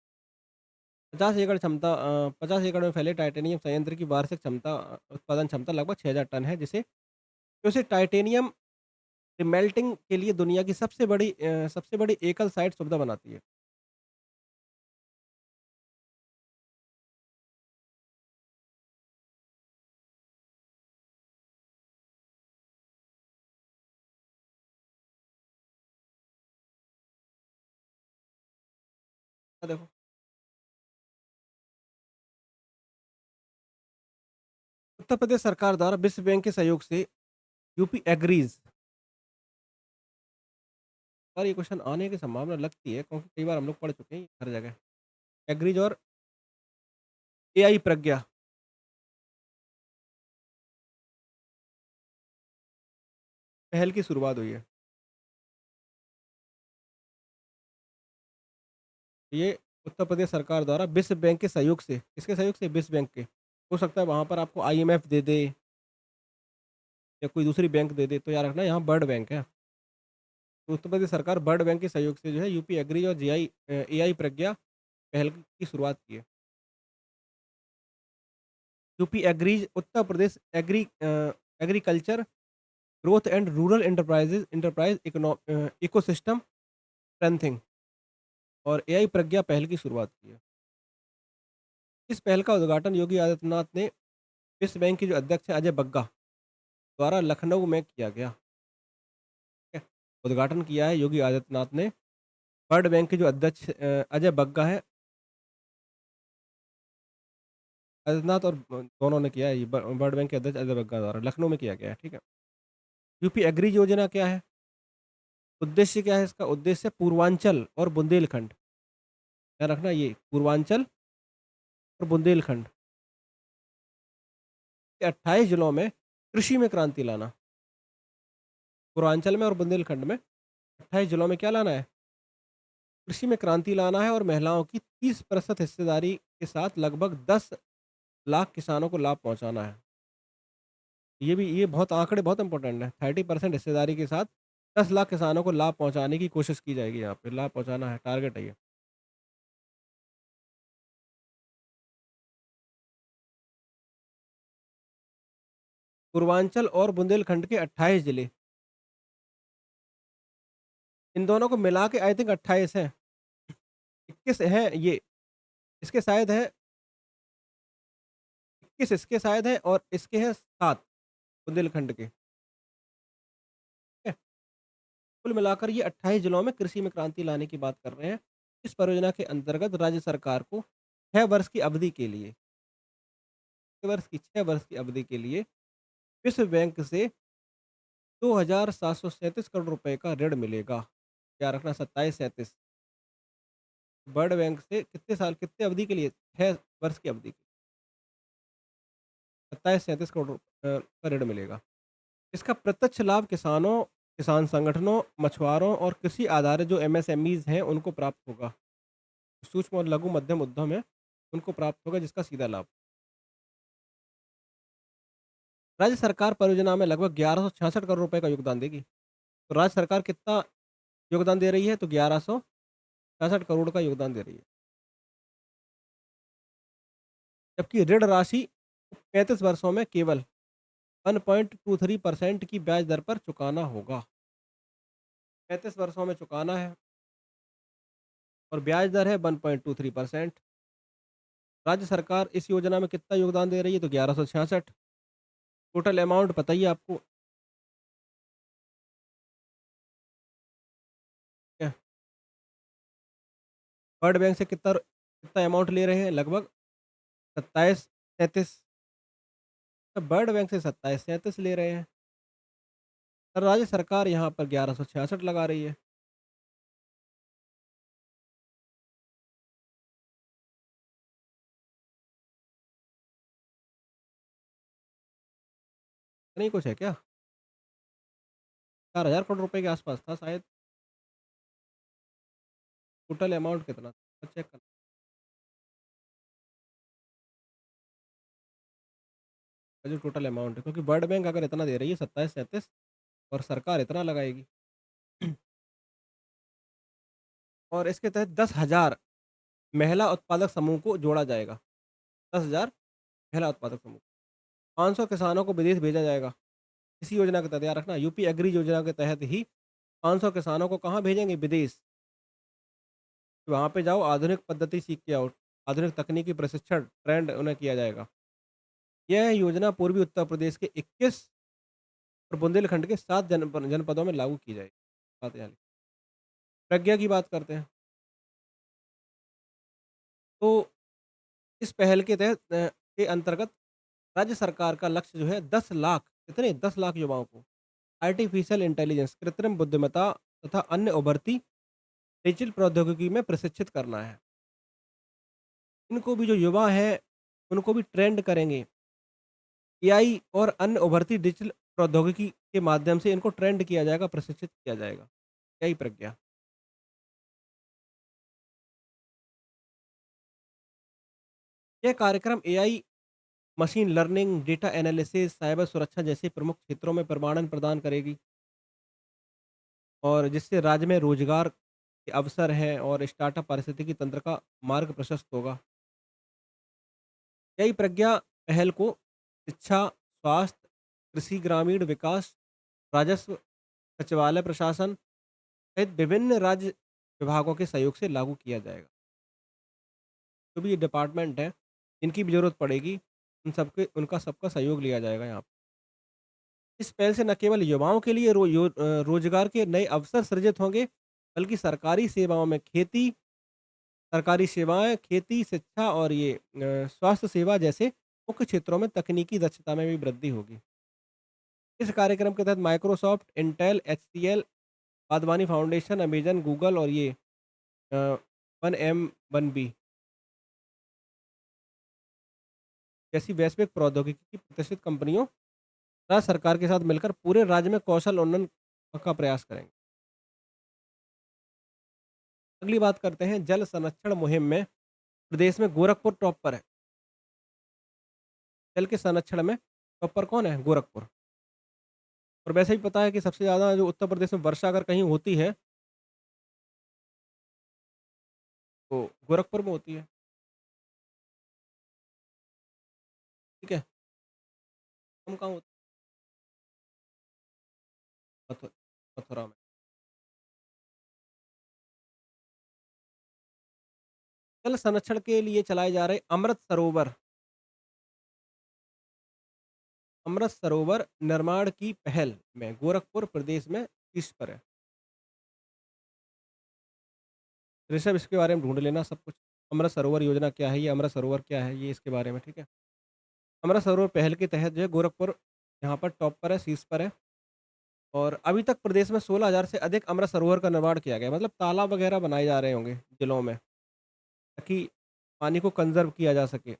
50 एकड़ में फैले टाइटेनियम संयंत्र की वार्षिक उत्पादन क्षमता लगभग 6000 टन है, उसे टाइटेनियम रिमेल्टिंग के लिए दुनिया की सबसे बड़ी एकल साइट सुविधा बनाती है। देखो, उत्तर प्रदेश सरकार द्वारा विश्व बैंक के सहयोग से यूपी एग्रीज, और ये क्वेश्चन आने की संभावना लगती है क्योंकि कई बार हम लोग पढ़ चुके हैं हर जगह। एग्रीज और एआई प्रज्ञा पहल की शुरुआत हुई है। ये उत्तर प्रदेश सरकार द्वारा विश्व बैंक के सहयोग से, किसके सहयोग से? विश्व बैंक के। हो सकता है वहाँ पर आपको आईएमएफ दे दे या कोई दूसरी बैंक दे दे, तो याद रखना यहाँ वर्ल्ड बैंक है। तो उत्तर प्रदेश सरकार वर्ल्ड बैंक के सहयोग से जो है यूपी एग्री और एआई प्रज्ञा पहल की शुरुआत की है। UP agrees Uttar Pradesh agriculture growth and rural enterprise ecosystem strengthening और एआई प्रज्ञा पहल की शुरुआत की है। इस पहल का उद्घाटन योगी आदित्यनाथ ने विश्व बैंक के जो अध्यक्ष हैं अजय बग्गा द्वारा लखनऊ में किया गया। ठीक है? उद्घाटन किया है योगी आदित्यनाथ ने। वर्ल्ड बैंक के जो अध्यक्ष अजय बग्गा है, आदित्यनाथ और दोनों ने किया है, ये वर्ल्ड बैंक के अध्यक्ष अजय बग्गा द्वारा लखनऊ में किया गया है। ठीक है? यूपी एग्री योजना क्या है? उद्देश्य क्या है इसका? उद्देश्य पूर्वांचल और बुंदेलखंड, ध्यान रखना, ये पूर्वांचल और बुंदेलखंड के 28 जिलों में कृषि में क्रांति लाना। पूर्वांचल में और बुंदेलखंड में 28 जिलों में क्या लाना है? कृषि में क्रांति लाना है और महिलाओं की 30% हिस्सेदारी के साथ लगभग 10 लाख किसानों को लाभ पहुंचाना है। ये बहुत आंकड़े बहुत इंपॉर्टेंट है। 30% हिस्सेदारी के साथ 10 लाख किसानों को लाभ पहुंचाने की कोशिश की जाएगी, यहाँ पे लाभ पहुंचाना है, टारगेट है ये। पूर्वांचल और बुंदेलखंड के 28 जिले इन दोनों को मिला के आई थिंक 28 हैं, 21 हैं ये, इसके शायद है 21 इसके शायद हैं और इसके हैं 7 बुंदेलखंड के, ठीक है? कुल मिलाकर ये 28 जिलों में कृषि में क्रांति लाने की बात कर रहे हैं। इस परियोजना के अंतर्गत राज्य सरकार को 6 वर्ष की अवधि के लिए 6 वर्ष की अवधि के लिए विश्व बैंक से 2,737 करोड़ रुपए का ऋण मिलेगा। क्या रखना 27-37 वर्ल्ड बैंक से कितने अवधि के लिए? 6 वर्ष की अवधि, 27-37 करोड़ का ऋण मिलेगा। इसका प्रत्यक्ष लाभ किसानों, किसान संगठनों, मछुआरों और कृषि आधारित जो एमएसएमईज़ हैं, उनको प्राप्त होगा। सूक्ष्म और लघु मध्यम उद्यम है, उनको प्राप्त होगा जिसका सीधा लाभ। राज्य सरकार परियोजना में लगभग 1166 करोड़ रुपए का योगदान देगी। तो राज्य सरकार कितना योगदान दे रही है? तो 1166 करोड़ का योगदान दे रही है। जबकि ऋण राशि 35 वर्षों में केवल 1.23% की ब्याज दर पर चुकाना होगा। 35 वर्षों में चुकाना है और ब्याज दर है 1.23%। राज्य सरकार इस योजना में कितना योगदान दे रही है? तो 1166। टोटल अमाउंट पता ही है आपको, क्या वर्ल्ड बैंक से कितना कितना अमाउंट ले रहे हैं? लगभग 27-33। वर्ल्ड बैंक से 27-37 ले रहे हैं और राज्य सरकार यहाँ पर 1166 लगा रही है। नहीं कुछ है क्या? 4,000 करोड़ रुपए के आसपास था शायद। टोटल अमाउंट कितना था? चेक करना है जो टोटल अमाउंट है, क्योंकि वर्ल्ड बैंक अगर इतना दे रही है 27-37 और सरकार इतना लगाएगी और इसके तहत 10,000 महिला उत्पादक समूह को जोड़ा जाएगा। 10,000 महिला उत्पादक समूह, 500 किसानों को विदेश भेजा जाएगा। इसी योजना के तहत याद रखना, यूपी एग्री योजना के तहत ही 500 किसानों को कहाँ भेजेंगे? विदेश। वहाँ पे जाओ, आधुनिक पद्धति सीख के आओ। आधुनिक तकनीकी प्रशिक्षण ट्रेंड उन्हें किया जाएगा। यह योजना पूर्वी उत्तर प्रदेश के 21 और बुंदेलखंड के 7 जनपदों में लागू की जाएगी। बात यहाँ लिखी। प्रज्ञा की बात करते हैं। तो इस पहल के तहत के अंतर्गत राज्य सरकार का लक्ष्य जो है 10 लाख, कितने? 10 लाख युवाओं को आर्टिफिशियल इंटेलिजेंस, कृत्रिम बुद्धिमत्ता तथा अन्य उभरती डिजिटल प्रौद्योगिकी में प्रशिक्षित करना है। इनको भी जो युवा हैं, उनको भी ट्रेंड करेंगे। एआई और अन्य उभरती डिजिटल प्रौद्योगिकी के माध्यम से इनको ट्रेंड किया जाएगा, प्रशिक्षित किया जाएगा। यही प्रज्ञा। यह कार्यक्रम AI, machine learning, data analysis, cyber सुरक्षा जैसे प्रमुख क्षेत्रों में प्रमाणन प्रदान करेगी और जिससे राज्य में रोजगार के अवसर हैं और स्टार्टअप पारिस्थितिकी तंत्र का मार्ग प्रशस्त होगा। यही प्रज्ञा पहल को शिक्षा, स्वास्थ्य, कृषि, ग्रामीण विकास, राजस्व, सचिवालय प्रशासन सहित विभिन्न राज्य विभागों के सहयोग से लागू किया जाएगा। जो भी ये डिपार्टमेंट है, इनकी भी ज़रूरत पड़ेगी, उनका सबका सहयोग लिया जाएगा यहाँ पे। इस पहल से न केवल युवाओं के लिए रोजगार के नए अवसर सृजित होंगे, बल्कि सरकारी सेवाएँ, खेती, शिक्षा और ये स्वास्थ्य सेवा जैसे मुख्य क्षेत्रों में तकनीकी दक्षता में भी वृद्धि होगी। इस कार्यक्रम के तहत Microsoft, Intel, HCL, Wadhwani foundation, Amazon, Google और ये अ, 1M, 1B जैसी वैश्विक प्रौद्योगिकी की प्रतिष्ठित कंपनियों राज्य सरकार के साथ मिलकर पूरे राज्य में कौशल उन्नयन का प्रयास करेंगे। अगली बात करते हैं जल संरक्षण मुहिम में प्रदेश में गोरखपुर टॉप पर है। जल के संरक्षण में टॉप पर कौन है? गोरखपुर। और वैसे भी पता है कि सबसे ज़्यादा जो उत्तर प्रदेश में वर्षा अगर कहीं होती है, तो गोरखपुर में होती है। ठीक है? कम कहाँ होती है? मथुरा में। जल संरक्षण के लिए चलाए जा रहे अमृत सरोवर निर्माण की पहल में गोरखपुर प्रदेश में शीर्ष पर है। ऋषभ इसके बारे में ढूँढ लेना सब कुछ। अमृत सरोवर योजना क्या है? ये अमृत सरोवर क्या है? ये इसके बारे में, ठीक है? अमृत सरोवर पहल के तहत जो है गोरखपुर यहाँ पर टॉप पर है, शीर्ष पर है। और अभी तक प्रदेश में 16,000 से अधिक अमृत सरोवर का निर्माण किया गया है। मतलब तालाब वगैरह बनाए जा रहे होंगे जिलों में, ताकि पानी को कंज़र्व किया जा सके।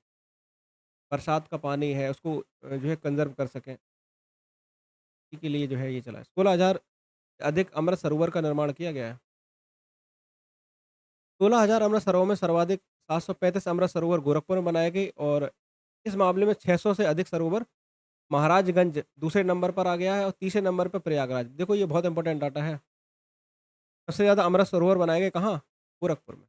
बरसात का पानी है उसको जो है कंज़र्व कर सकें, इसी के लिए जो है ये चला है। 16,000 से अधिक अमृत सरोवर का निर्माण किया गया है। 16,000 अमृत सरोवर में सर्वाधिक 735 अमृत सरोवर गोरखपुर में बनाए गए और इस मामले में 600 से अधिक सरोवर महाराजगंज दूसरे नंबर पर आ गया है और तीसरे नंबर पर प्रयागराज। देखो ये बहुत इंपॉर्टेंट डाटा है। सबसे ज़्यादा अमृत सरोवर बनाए गए कहाँ? गोरखपुर में,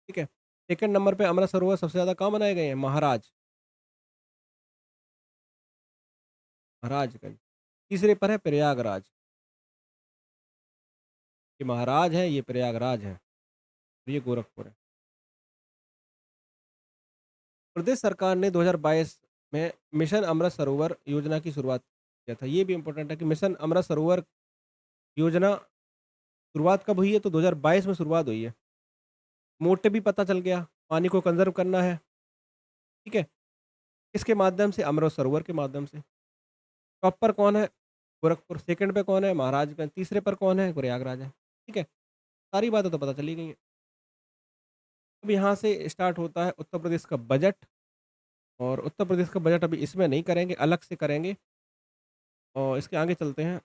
ठीक है। सेकंड नंबर पे अमृत सरोवर सबसे ज़्यादा कहाँ बनाए गए हैं? महाराजगंज। तीसरे पर है प्रयागराज। ये महाराज है, ये प्रयागराज है, और ये गोरखपुर है। प्रदेश सरकार ने 2022 में मिशन अमृत सरोवर योजना की शुरुआत किया था। ये भी इम्पोर्टेंट है कि मिशन अमृत सरोवर योजना शुरुआत कब हुई है? तो 2022 में शुरुआत हुई है। मोटिव भी पता चल गया, पानी को कंज़र्व करना है, ठीक है। किसके माध्यम से? अमृत सरोवर के माध्यम से। टॉप पर कौन है? गोरखपुर। सेकंड पे कौन है? महाराजगंज। तीसरे पर कौन है? प्रयागराज है, ठीक है। सारी बातें तो पता चली गई हैं। अब यहाँ से स्टार्ट होता है उत्तर प्रदेश का बजट। और उत्तर प्रदेश का बजट अभी इसमें नहीं करेंगे, अलग से करेंगे और इसके आगे चलते हैं।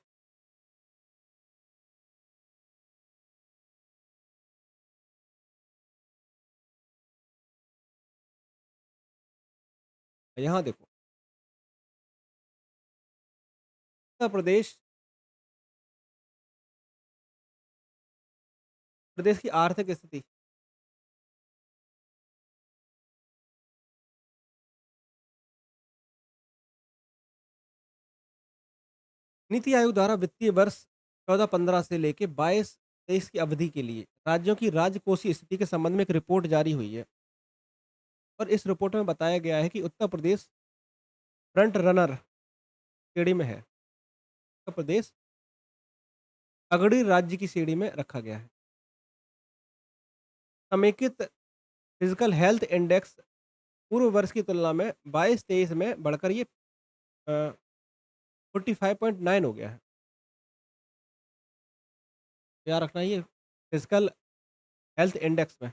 यहाँ देखो, उत्तर प्रदेश प्रदेश की आर्थिक स्थिति। नीति आयोग द्वारा वित्तीय वर्ष 14-15 से लेके 22-23 की अवधि के लिए राज्यों की राजकोषीय स्थिति के संबंध में एक रिपोर्ट जारी हुई है। और इस रिपोर्ट में बताया गया है कि उत्तर प्रदेश फ्रंट रनर श्रेणी में है। उत्तर प्रदेश अग्रणी राज्य की श्रेणी में रखा गया है। समेकित फिजिकल हेल्थ इंडेक्स पूर्व वर्ष की तुलना में 22-23 में बढ़कर ये 45.9 हो गया है। क्या रखना है ये फिजिकल हेल्थ इंडेक्स में?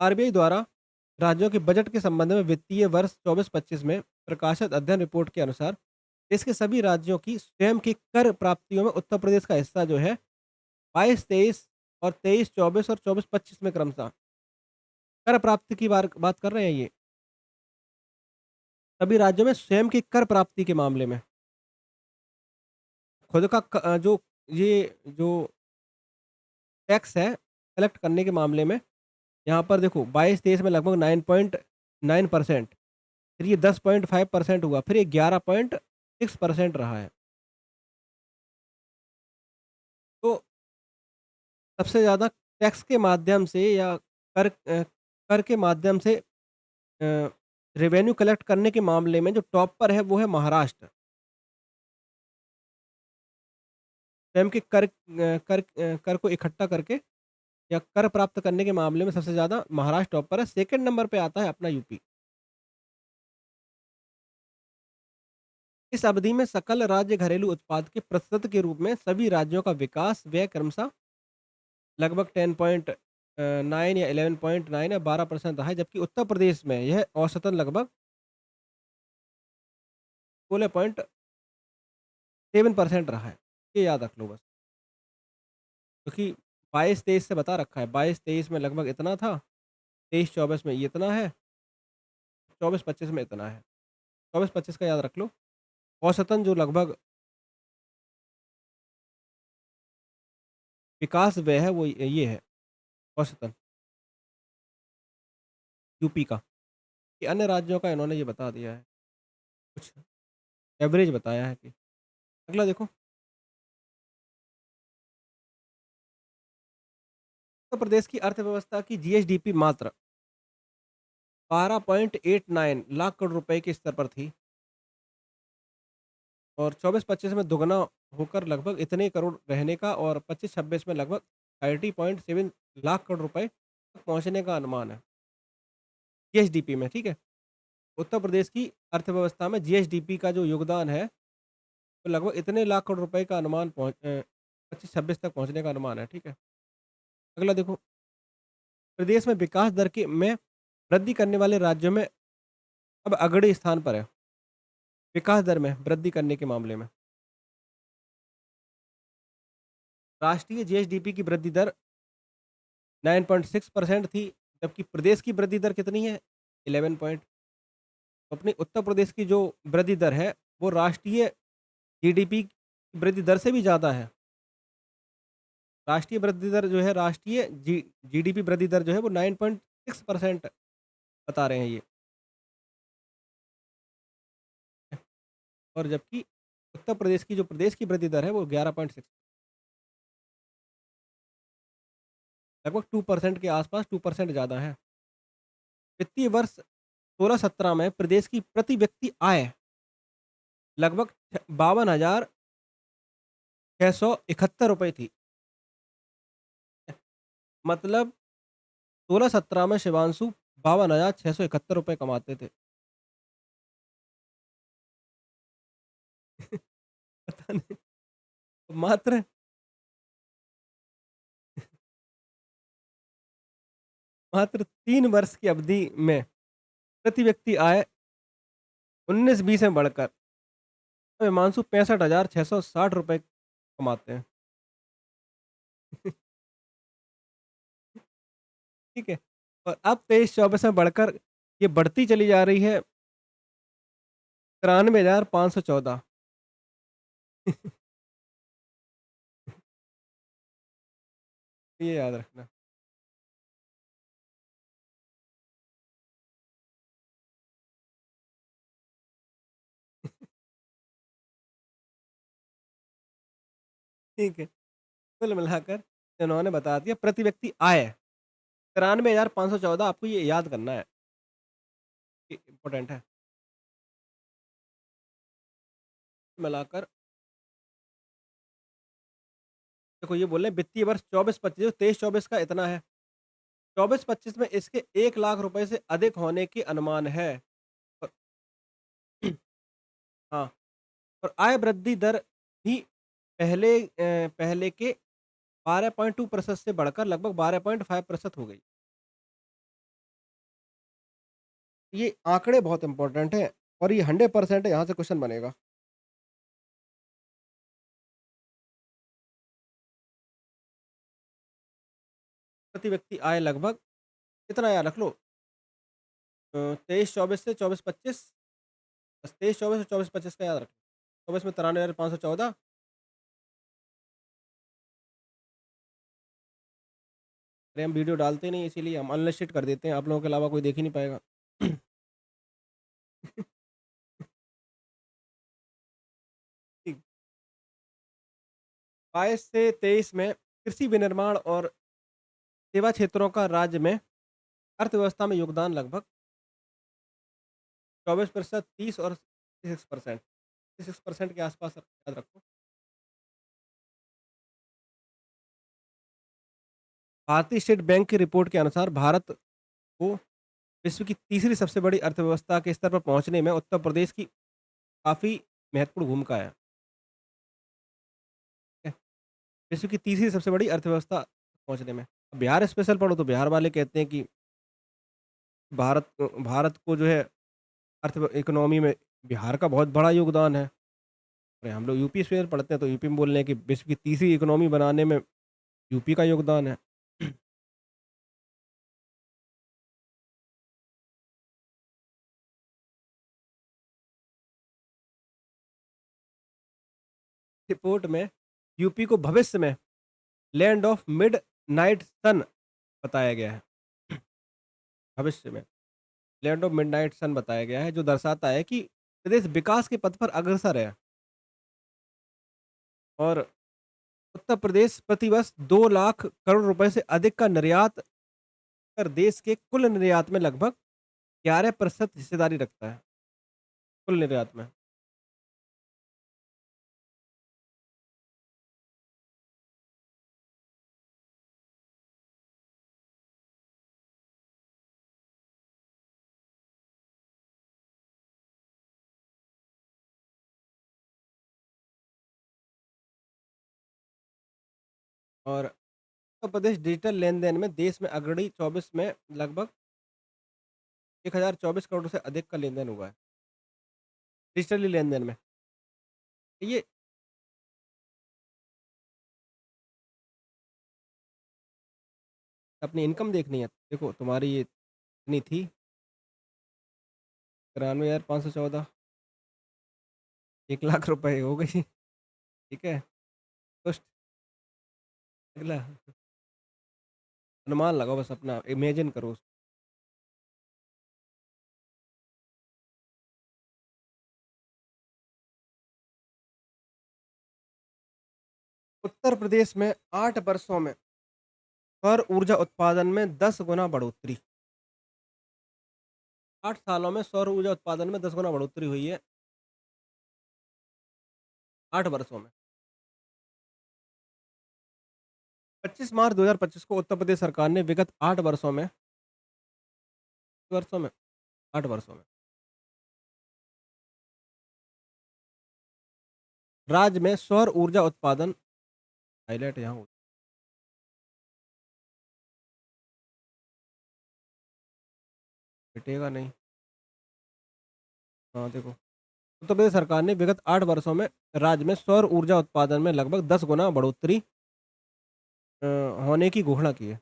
आरबीआई द्वारा राज्यों के बजट के संबंध में वित्तीय वर्ष 24-25 में प्रकाशित अध्ययन रिपोर्ट के अनुसार देश के सभी राज्यों की स्वयं की कर प्राप्तियों में उत्तर प्रदेश का हिस्सा जो है 22-23 और 23-24 और 24-25 में क्रमशः कर प्राप्ति की बात कर रहे हैं ये। सभी राज्यों में स्वयं की कर प्राप्ति के मामले में खुद का जो टैक्स है कलेक्ट करने के मामले में यहाँ पर देखो 22-23 में लगभग 9.9%, फिर ये 10.5% हुआ, फिर ये 11.6% रहा है। तो सबसे ज़्यादा टैक्स के माध्यम से या कर के माध्यम से रेवेन्यू कलेक्ट करने के मामले में जो टॉप पर है वो है महाराष्ट्र। स्वयं के कर को इकट्ठा करके या कर प्राप्त करने के मामले में सबसे ज़्यादा महाराष्ट्र टॉप पर है। सेकंड नंबर पे आता है अपना यूपी। इस अवधि में सकल राज्य घरेलू उत्पाद के प्रतिशत के रूप में सभी राज्यों का विकास व्यय क्रमशः लगभग 10.9 या 11.9 या 12% रहा है, जबकि उत्तर प्रदेश में यह औसतन लगभग 16.7% रहा है। ये याद रख लो बस, क्योंकि 22-23 से बता रखा है। 22-23 में लगभग इतना था, 23-24 में ये इतना है, 24-25 में इतना है। 24-25 का याद रख लो। औसतन जो लगभग विकास व्यय है वो ये है औसतन यूपी का। कि अन्य राज्यों का इन्होंने ये बता दिया है, कुछ एवरेज बताया है कि अगला देखो, उत्तर प्रदेश की अर्थव्यवस्था की जीएसडीपी मात्र 12.89 लाख करोड़ रुपए के स्तर पर थी और 24-25 में दुगना होकर लगभग इतने करोड़ रहने का और 25-26 में लगभग 30.7 लाख करोड़ रुपए तक पहुँचने का अनुमान है, जीएसडीपी में, ठीक है? उत्तर प्रदेश की अर्थव्यवस्था में जीएसडीपी का जो योगदान है, वो लगभग इतने लाख करोड़ रुपए का अनुमान 25-26 तक पहुँचने का अनुमान है, ठीक है? अगला देखो, प्रदेश में विकास दर के में वृद्धि करने वाले राज्यों में अब अग्रणी स्थान पर है, विकास दर में वृद्धि करने के मामले में। राष्ट्रीय जीएसडीपी की वृद्धि दर 9.6% थी, जबकि प्रदेश की वृद्धि दर कितनी है? 11 पॉइंट। तो अपनी उत्तर प्रदेश की जो वृद्धि दर है, वो राष्ट्रीय जीडीपी की वृद्धि दर से भी ज़्यादा है। राष्ट्रीय वृद्धि दर जो है, राष्ट्रीय जीडीपी वृद्धि दर जो है, वो 9.6% बता रहे हैं ये। और जबकि उत्तर प्रदेश की जो प्रदेश की वृद्धि दर है, वो 11.6, लगभग 2% के आसपास, 2% ज़्यादा है। वित्तीय वर्ष 16-17 में प्रदेश की प्रति व्यक्ति आय लगभग 52,671 रुपए थी। मतलब 16-17 में शिवांशु 52,671 रुपए कमाते थे। पता नहीं, मात्र मात्र 3 वर्ष की अवधि में प्रति व्यक्ति आय 19-20 में बढ़कर अब हिमांशु 65,660 रुपए कमाते हैं। ठीक है? और अब 23-24 में बढ़कर ये बढ़ती चली जा रही है 93,514। ये याद रखना। ठीक है? कुल मिलाकर इन्होंने बता दिया प्रति व्यक्ति आय 93,514, आपको ये याद करना है, ये इम्पोर्टेंट है। मिलाकर देखो, ये बोल रहे हैं वित्तीय वर्ष 24-25 जो 23-24 का इतना है। 24-25 में इसके 1 लाख रुपए से अधिक होने के अनुमान है। और हाँ, और आय वृद्धि दर भी पहले के 12.2% से बढ़कर लगभग 12.5% हो गई। ये आंकड़े बहुत इंपॉर्टेंट हैं और ये 100% यहाँ से क्वेश्चन बनेगा। प्रति व्यक्ति आय लगभग इतना याद रख लो, 23-24 से 24-25, बस 23-24 और 24-25 का याद रख लो। 24 में 93,514, अरे हम वीडियो डालते नहीं इसीलिए हम अनलिस्टेड कर देते हैं, आप लोगों के अलावा कोई देख ही नहीं पाएगा। 22 से 23 में कृषि विनिर्माण और सेवा क्षेत्रों का राज्य में अर्थव्यवस्था में योगदान लगभग 24%, 30 और 36%, 36% के आसपास याद रखो। भारतीय स्टेट बैंक की रिपोर्ट के अनुसार भारत को विश्व की तीसरी सबसे बड़ी अर्थव्यवस्था के स्तर पर पहुंचने में उत्तर प्रदेश की काफ़ी महत्वपूर्ण भूमिका है। ठीक है? विश्व की तीसरी सबसे बड़ी अर्थव्यवस्था पहुंचने में। अब बिहार स्पेशल पढ़ो तो बिहार वाले कहते हैं कि भारत को जो है इकोनॉमी में बिहार का बहुत बड़ा योगदान है। अरे हम लोग यूपी स्पेशल पढ़ते हैं तो यूपी में बोल रहे हैं कि विश्व की तीसरी इकोनॉमी बनाने में यूपी का योगदान है। रिपोर्ट में यूपी को भविष्य में लैंड ऑफ मिड नाइट सन बताया गया है। भविष्य में लैंड ऑफ मिडनाइट सन बताया गया है, जो दर्शाता है कि प्रदेश विकास के पथ पर अग्रसर है। और उत्तर प्रदेश प्रतिवर्ष 2 लाख करोड़ रुपए से अधिक का निर्यात कर देश के कुल निर्यात में लगभग 11% हिस्सेदारी रखता है, कुल निर्यात में। और उत्तर प्रदेश डिजिटल लेन-देन में देश में अग्रणी 24 में लगभग 1024 करोड़ से अधिक का लेन-देन हुआ है, डिजिटली लेन-देन में। ये अपनी इनकम देखनी है, देखो तुम्हारी ये इतनी थी 93,514 1 लाख रुपए हो गई, ठीक है? तो अगला अनुमान लगाओ बस अपना, इमेजिन करो। उत्तर प्रदेश में 8 वर्षों में सौर ऊर्जा उत्पादन में 10 गुना बढ़ोतरी। 8 सालों में सौर ऊर्जा उत्पादन में 10 गुना बढ़ोतरी हुई है, 8 वर्षों में। 25 मार्च 2025 को उत्तर प्रदेश सरकार ने विगत 8 वर्षों में, 8 वर्षों में राज्य में सौर ऊर्जा उत्पादन हाइलाइट यहाँ हो हटेगा नहीं। हाँ, देखो उत्तर प्रदेश सरकार ने विगत 8 वर्षों में राज्य में सौर ऊर्जा उत्पादन में लगभग 10 गुना बढ़ोतरी अ, होने की घोषणा की है।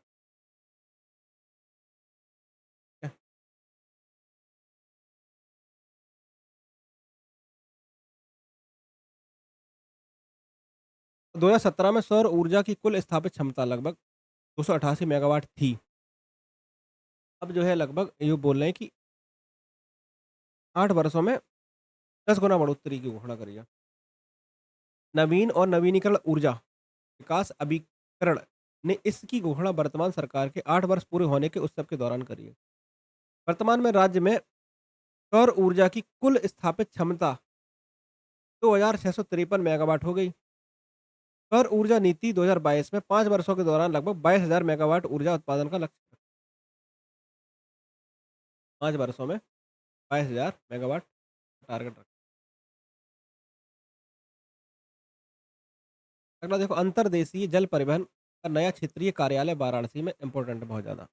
2017 में सौर ऊर्जा की कुल स्थापित क्षमता लगभग 288 मेगावाट थी। अब जो है लगभग ये बोल रहे हैं कि 8 वर्षों में 10 गुना बढ़ोतरी की घोषणा करी है। नवीन और नवीनीकरण ऊर्जा विकास अभिकरण ने इसकी घोषणा वर्तमान सरकार के 8 वर्ष पूरे होने के उत्सव के दौरान करी है। वर्तमान में राज्य में सौर ऊर्जा की कुल स्थापित क्षमता 2,653 मेगावाट हो गई। सौर ऊर्जा नीति 2022 में 5 वर्षों के दौरान लगभग 22,000 मेगावाट ऊर्जा उत्पादन का लक्ष्य, 5 वर्षों में 22,000 मेगावाट टारगेट रखा। अगला देखो अंतर्देशीय जल परिवहन का नया क्षेत्रीय कार्यालय वाराणसी में इम्पोर्टेंट बहुत ज़्यादा।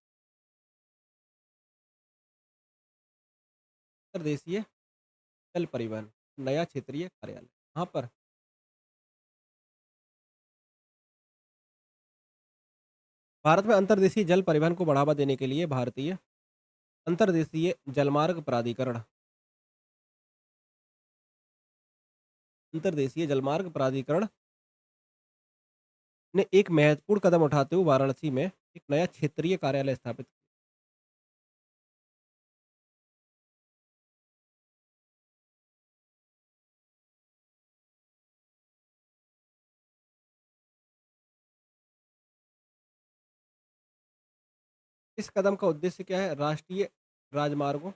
अंतर्देशीय जल परिवहन नया क्षेत्रीय कार्यालय यहाँ पर भारत में अंतर्देशीय जल परिवहन को बढ़ावा देने के लिए भारतीय अंतर्देशीय जलमार्ग प्राधिकरण अंतर्देशीय जलमार्ग प्राधिकरण ने एक महत्वपूर्ण कदम उठाते हुए वाराणसी में एक नया क्षेत्रीय कार्यालय स्थापित किया। इस कदम का उद्देश्य क्या है? राष्ट्रीय राजमार्गों,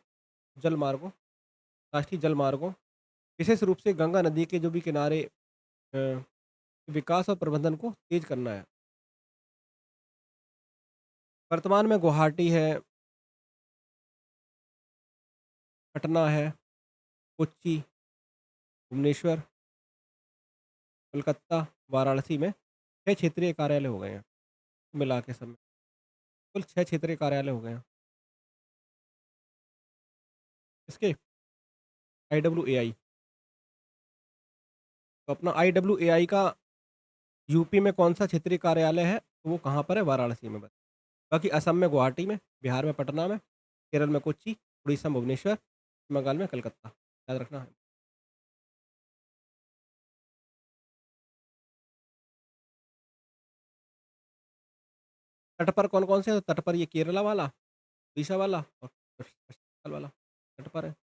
जलमार्गों, राष्ट्रीय जलमार्गों, विशेष रूप से गंगा नदी के जो भी किनारे विकास और प्रबंधन को तेज करना है। वर्तमान में गुवाहाटी है, पटना है, कोच्चि, भुवनेश्वर, कोलकाता, वाराणसी में 6 क्षेत्रीय कार्यालय हो गए हैं, मिला के सब में। कुल 6 क्षेत्रीय कार्यालय हो गए हैं। इसके आईडब्ल्यूएआई, तो अपना आईडब्ल्यूएआई का यूपी में कौन-सा क्षेत्रीय कार्यालय है, तो वो कहाँ पर है? वाराणसी में बस। बाकी असम में गुवाहाटी में, बिहार में पटना में, केरल में कोच्चि, उड़ीसा में भुवनेश्वर, बंगाल में कलकत्ता। याद रखना है। तट पर कौन-कौन से हैं? तट पर ये केरला वाला, ओडिशा वाला और पश्चिम बंगाल वाला तट पर है।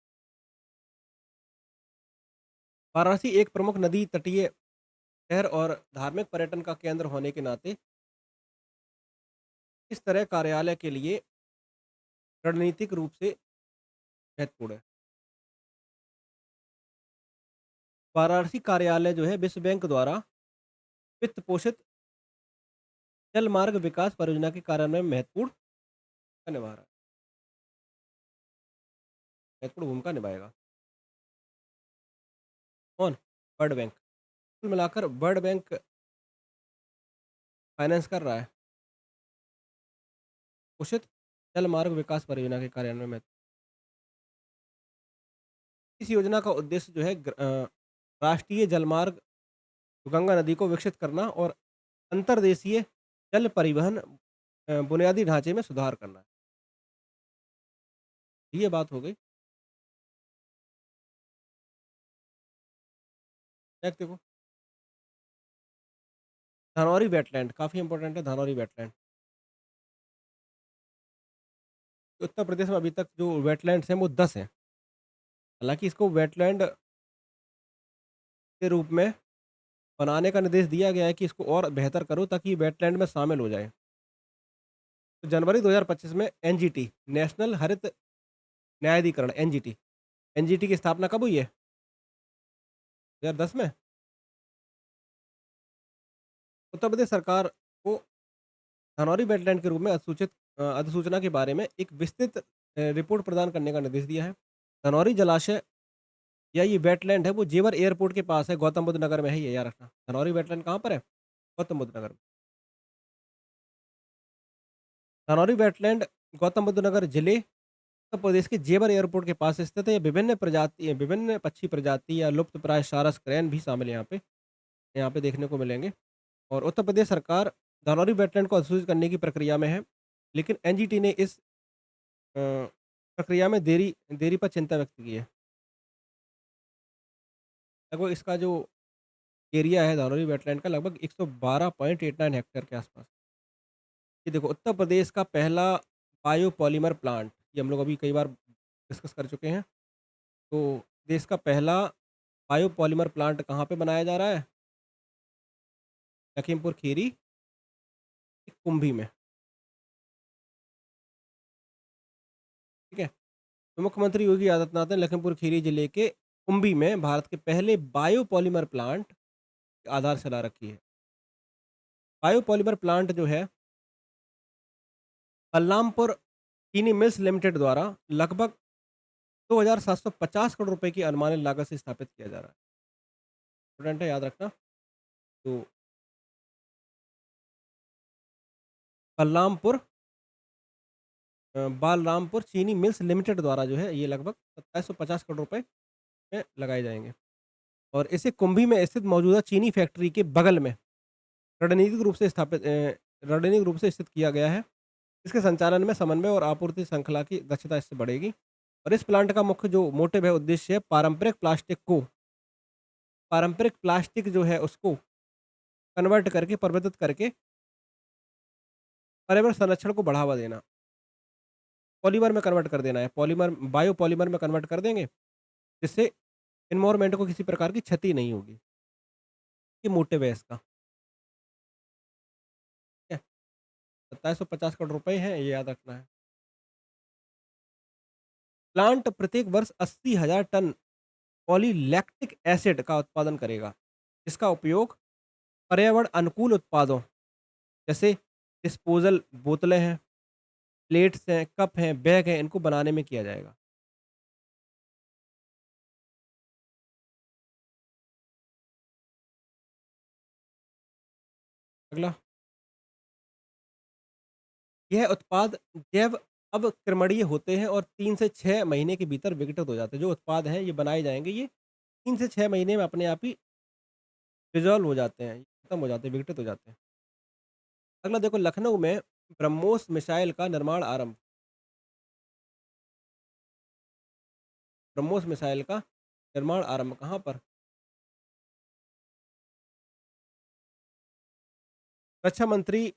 वाराणसी एक प्रमुख नदी तटीय शहर और धार्मिक पर्यटन का केंद्र होने के नाते इस तरह कार्यालय के लिए रणनीतिक रूप से महत्वपूर्ण है। वाराणसी कार्यालय जो है विश्व बैंक द्वारा वित्त पोषित जल मार्ग विकास परियोजना के कार्यान्वयन में निभा रहा है, महत्वपूर्ण भूमिका निभाएगा। कौन? World bank. कुल मिलाकर वर्ल्ड बैंक फाइनेंस कर रहा है पोषित जल मार्ग विकास परियोजना के कार्यान्वयन में। इस योजना का उद्देश्य जो है राष्ट्रीय जलमार्ग गंगा नदी को विकसित करना और अंतर्देशीय जल परिवहन बुनियादी ढांचे में सुधार करना है। ये बात हो गई। नेक्स्ट देखो, धनौरी वेटलैंड काफ़ी इंपॉर्टेंट है। धनौरी वेटलैंड उत्तर प्रदेश में अभी तक जो वेटलैंड्स हैं वो 10 हैं। हालांकि इसको वेटलैंड के रूप में बनाने का निर्देश दिया गया है कि इसको और बेहतर करो ताकि ये वेटलैंड में शामिल हो जाए। तो जनवरी 2025 में एनजीटी नेशनल हरित न्यायाधिकरण एनजीटी की स्थापना कब हुई है? 2010 में। उत्तर प्रदेश सरकार को धनौरी वेटलैंड के रूप में अधिसूचना के बारे में एक विस्तृत रिपोर्ट प्रदान करने का निर्देश दिया है। धनौरी जलाशय या ये वेटलैंड है वो जेवर एयरपोर्ट के पास है, गौतम बुद्ध नगर में है, ये याद रखना। धनौरी वेटलैंड कहाँ पर है? गौतम बुद्ध नगर में। धनौरी वेटलैंड गौतम बुद्ध नगर जिले, उत्तर प्रदेश के जेवर एयरपोर्ट के पास स्थित है। ये विभिन्न पक्षी प्रजाति या लुप्तप्राय सारस क्रैन भी शामिल है यहाँ पे देखने को मिलेंगे। और उत्तर प्रदेश सरकार धनौरी वेटलैंड को अधिसूचित करने की प्रक्रिया में है, लेकिन एनजीटी ने इस प्रक्रिया में देरी पर चिंता व्यक्त की है। लगभग इसका जो एरिया है धनौरी वेटलैंड का लगभग 112.89 हेक्टेयर के आसपास। ये देखो, उत्तर प्रदेश का पहला बायोपॉलीमर प्लांट, ये हम लोग अभी कई बार डिस्कस कर चुके हैं। तो देश का पहला बायोपॉलीमर प्लांट कहाँ पे बनाया जा रहा है? लखीमपुर खीरी, कुंभी में। ठीक है। तो मुख्यमंत्री योगी आदित्यनाथ ने लखीमपुर खीरी जिले के कुंभी में भारत के पहले बायोपॉलीमर प्लांट की आधारशिला रखी है। बायोपॉलीमर प्लांट जो है बलरामपुर चीनी मिल्स लिमिटेड द्वारा लगभग 2,750 करोड़ रुपए की अनुमानित लागत से स्थापित किया जा रहा है। स्टूडेंट है, याद रखना। तो बलरामपुर बालरामपुर चीनी मिल्स लिमिटेड द्वारा जो है ये लगभग 2750 करोड़ रुपए में लगाए जाएंगे। और इसे कुंभी में स्थित मौजूदा चीनी फैक्ट्री के बगल में रणनीतिक रूप से रणनीतिक रूप से स्थित किया गया है। इसके संचालन में समन्वय और आपूर्ति श्रृंखला की दक्षता इससे बढ़ेगी। और इस प्लांट का मुख्य जो मोटिव है, उद्देश्य है, पारंपरिक प्लास्टिक जो है उसको कन्वर्ट करके परिवर्तित करके पर्यावरण संरक्षण को बढ़ावा देना। पॉलीमर में कन्वर्ट कर देना है, बायोपॉलीमर में कन्वर्ट कर देंगे, जिससे एनवायरनमेंट को किसी प्रकार की क्षति नहीं होगी। ये मोटिव है इसका। ठीक है। 2750 करोड़ रुपए हैं, ये याद रखना है। प्लांट प्रत्येक वर्ष 80,000 टन पॉलीलैक्टिक एसिड का उत्पादन करेगा, जिसका उपयोग पर्यावरण अनुकूल उत्पादों जैसे डिस्पोजल बोतलें हैं, प्लेट्स हैं, कप हैं, बैग हैं, इनको बनाने में किया जाएगा। अगला, यह उत्पाद जैव अवक्रमणीय होते हैं और 3 से 6 महीने के भीतर विघटित हो जाते हैं। जो उत्पाद हैं ये बनाए जाएँगे, ये 3 से 6 महीने में अपने आप ही डिज़ॉल्व हो जाते हैं, खत्म हो जाते हैं, विघटित हो जाते हैं। अगला देखो, लखनऊ में ब्रह्मोस मिसाइल का निर्माण आरंभ। ब्रह्मोस मिसाइल का निर्माण आरंभ कहाँ पर? रक्षा मंत्री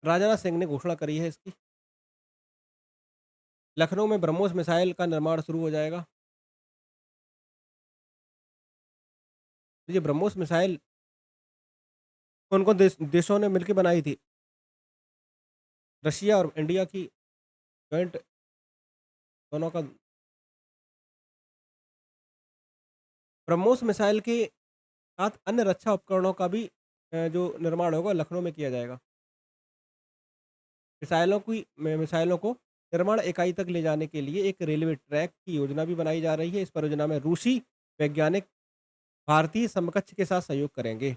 राजनाथ सिंह ने घोषणा करी है इसकी। लखनऊ में ब्रह्मोस मिसाइल का निर्माण शुरू हो जाएगा। तो ये ब्रह्मोस मिसाइल कौन-कौन देशों ने मिलके बनाई थी? रशिया और इंडिया की जॉइंट दोनों का ब्रह्मोस मिसाइल के साथ अन्य रक्षा उपकरणों का भी जो निर्माण होगा लखनऊ में किया जाएगा। मिसाइलों को निर्माण इकाई तक ले जाने के लिए एक रेलवे ट्रैक की योजना भी बनाई जा रही है। इस परियोजना में रूसी वैज्ञानिक भारतीय समकक्ष के साथ सहयोग करेंगे।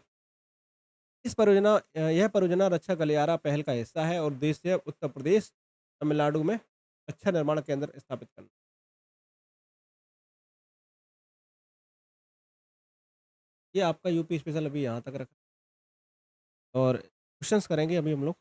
यह परियोजना रक्षा गलियारा पहल का हिस्सा है और देश से उत्तर प्रदेश, तमिलनाडु में रक्षा निर्माण केंद्र स्थापित करना। ये आपका यूपी स्पेशल अभी यहाँ तक रखा और क्वेश्चंस करेंगे अभी हम लोग।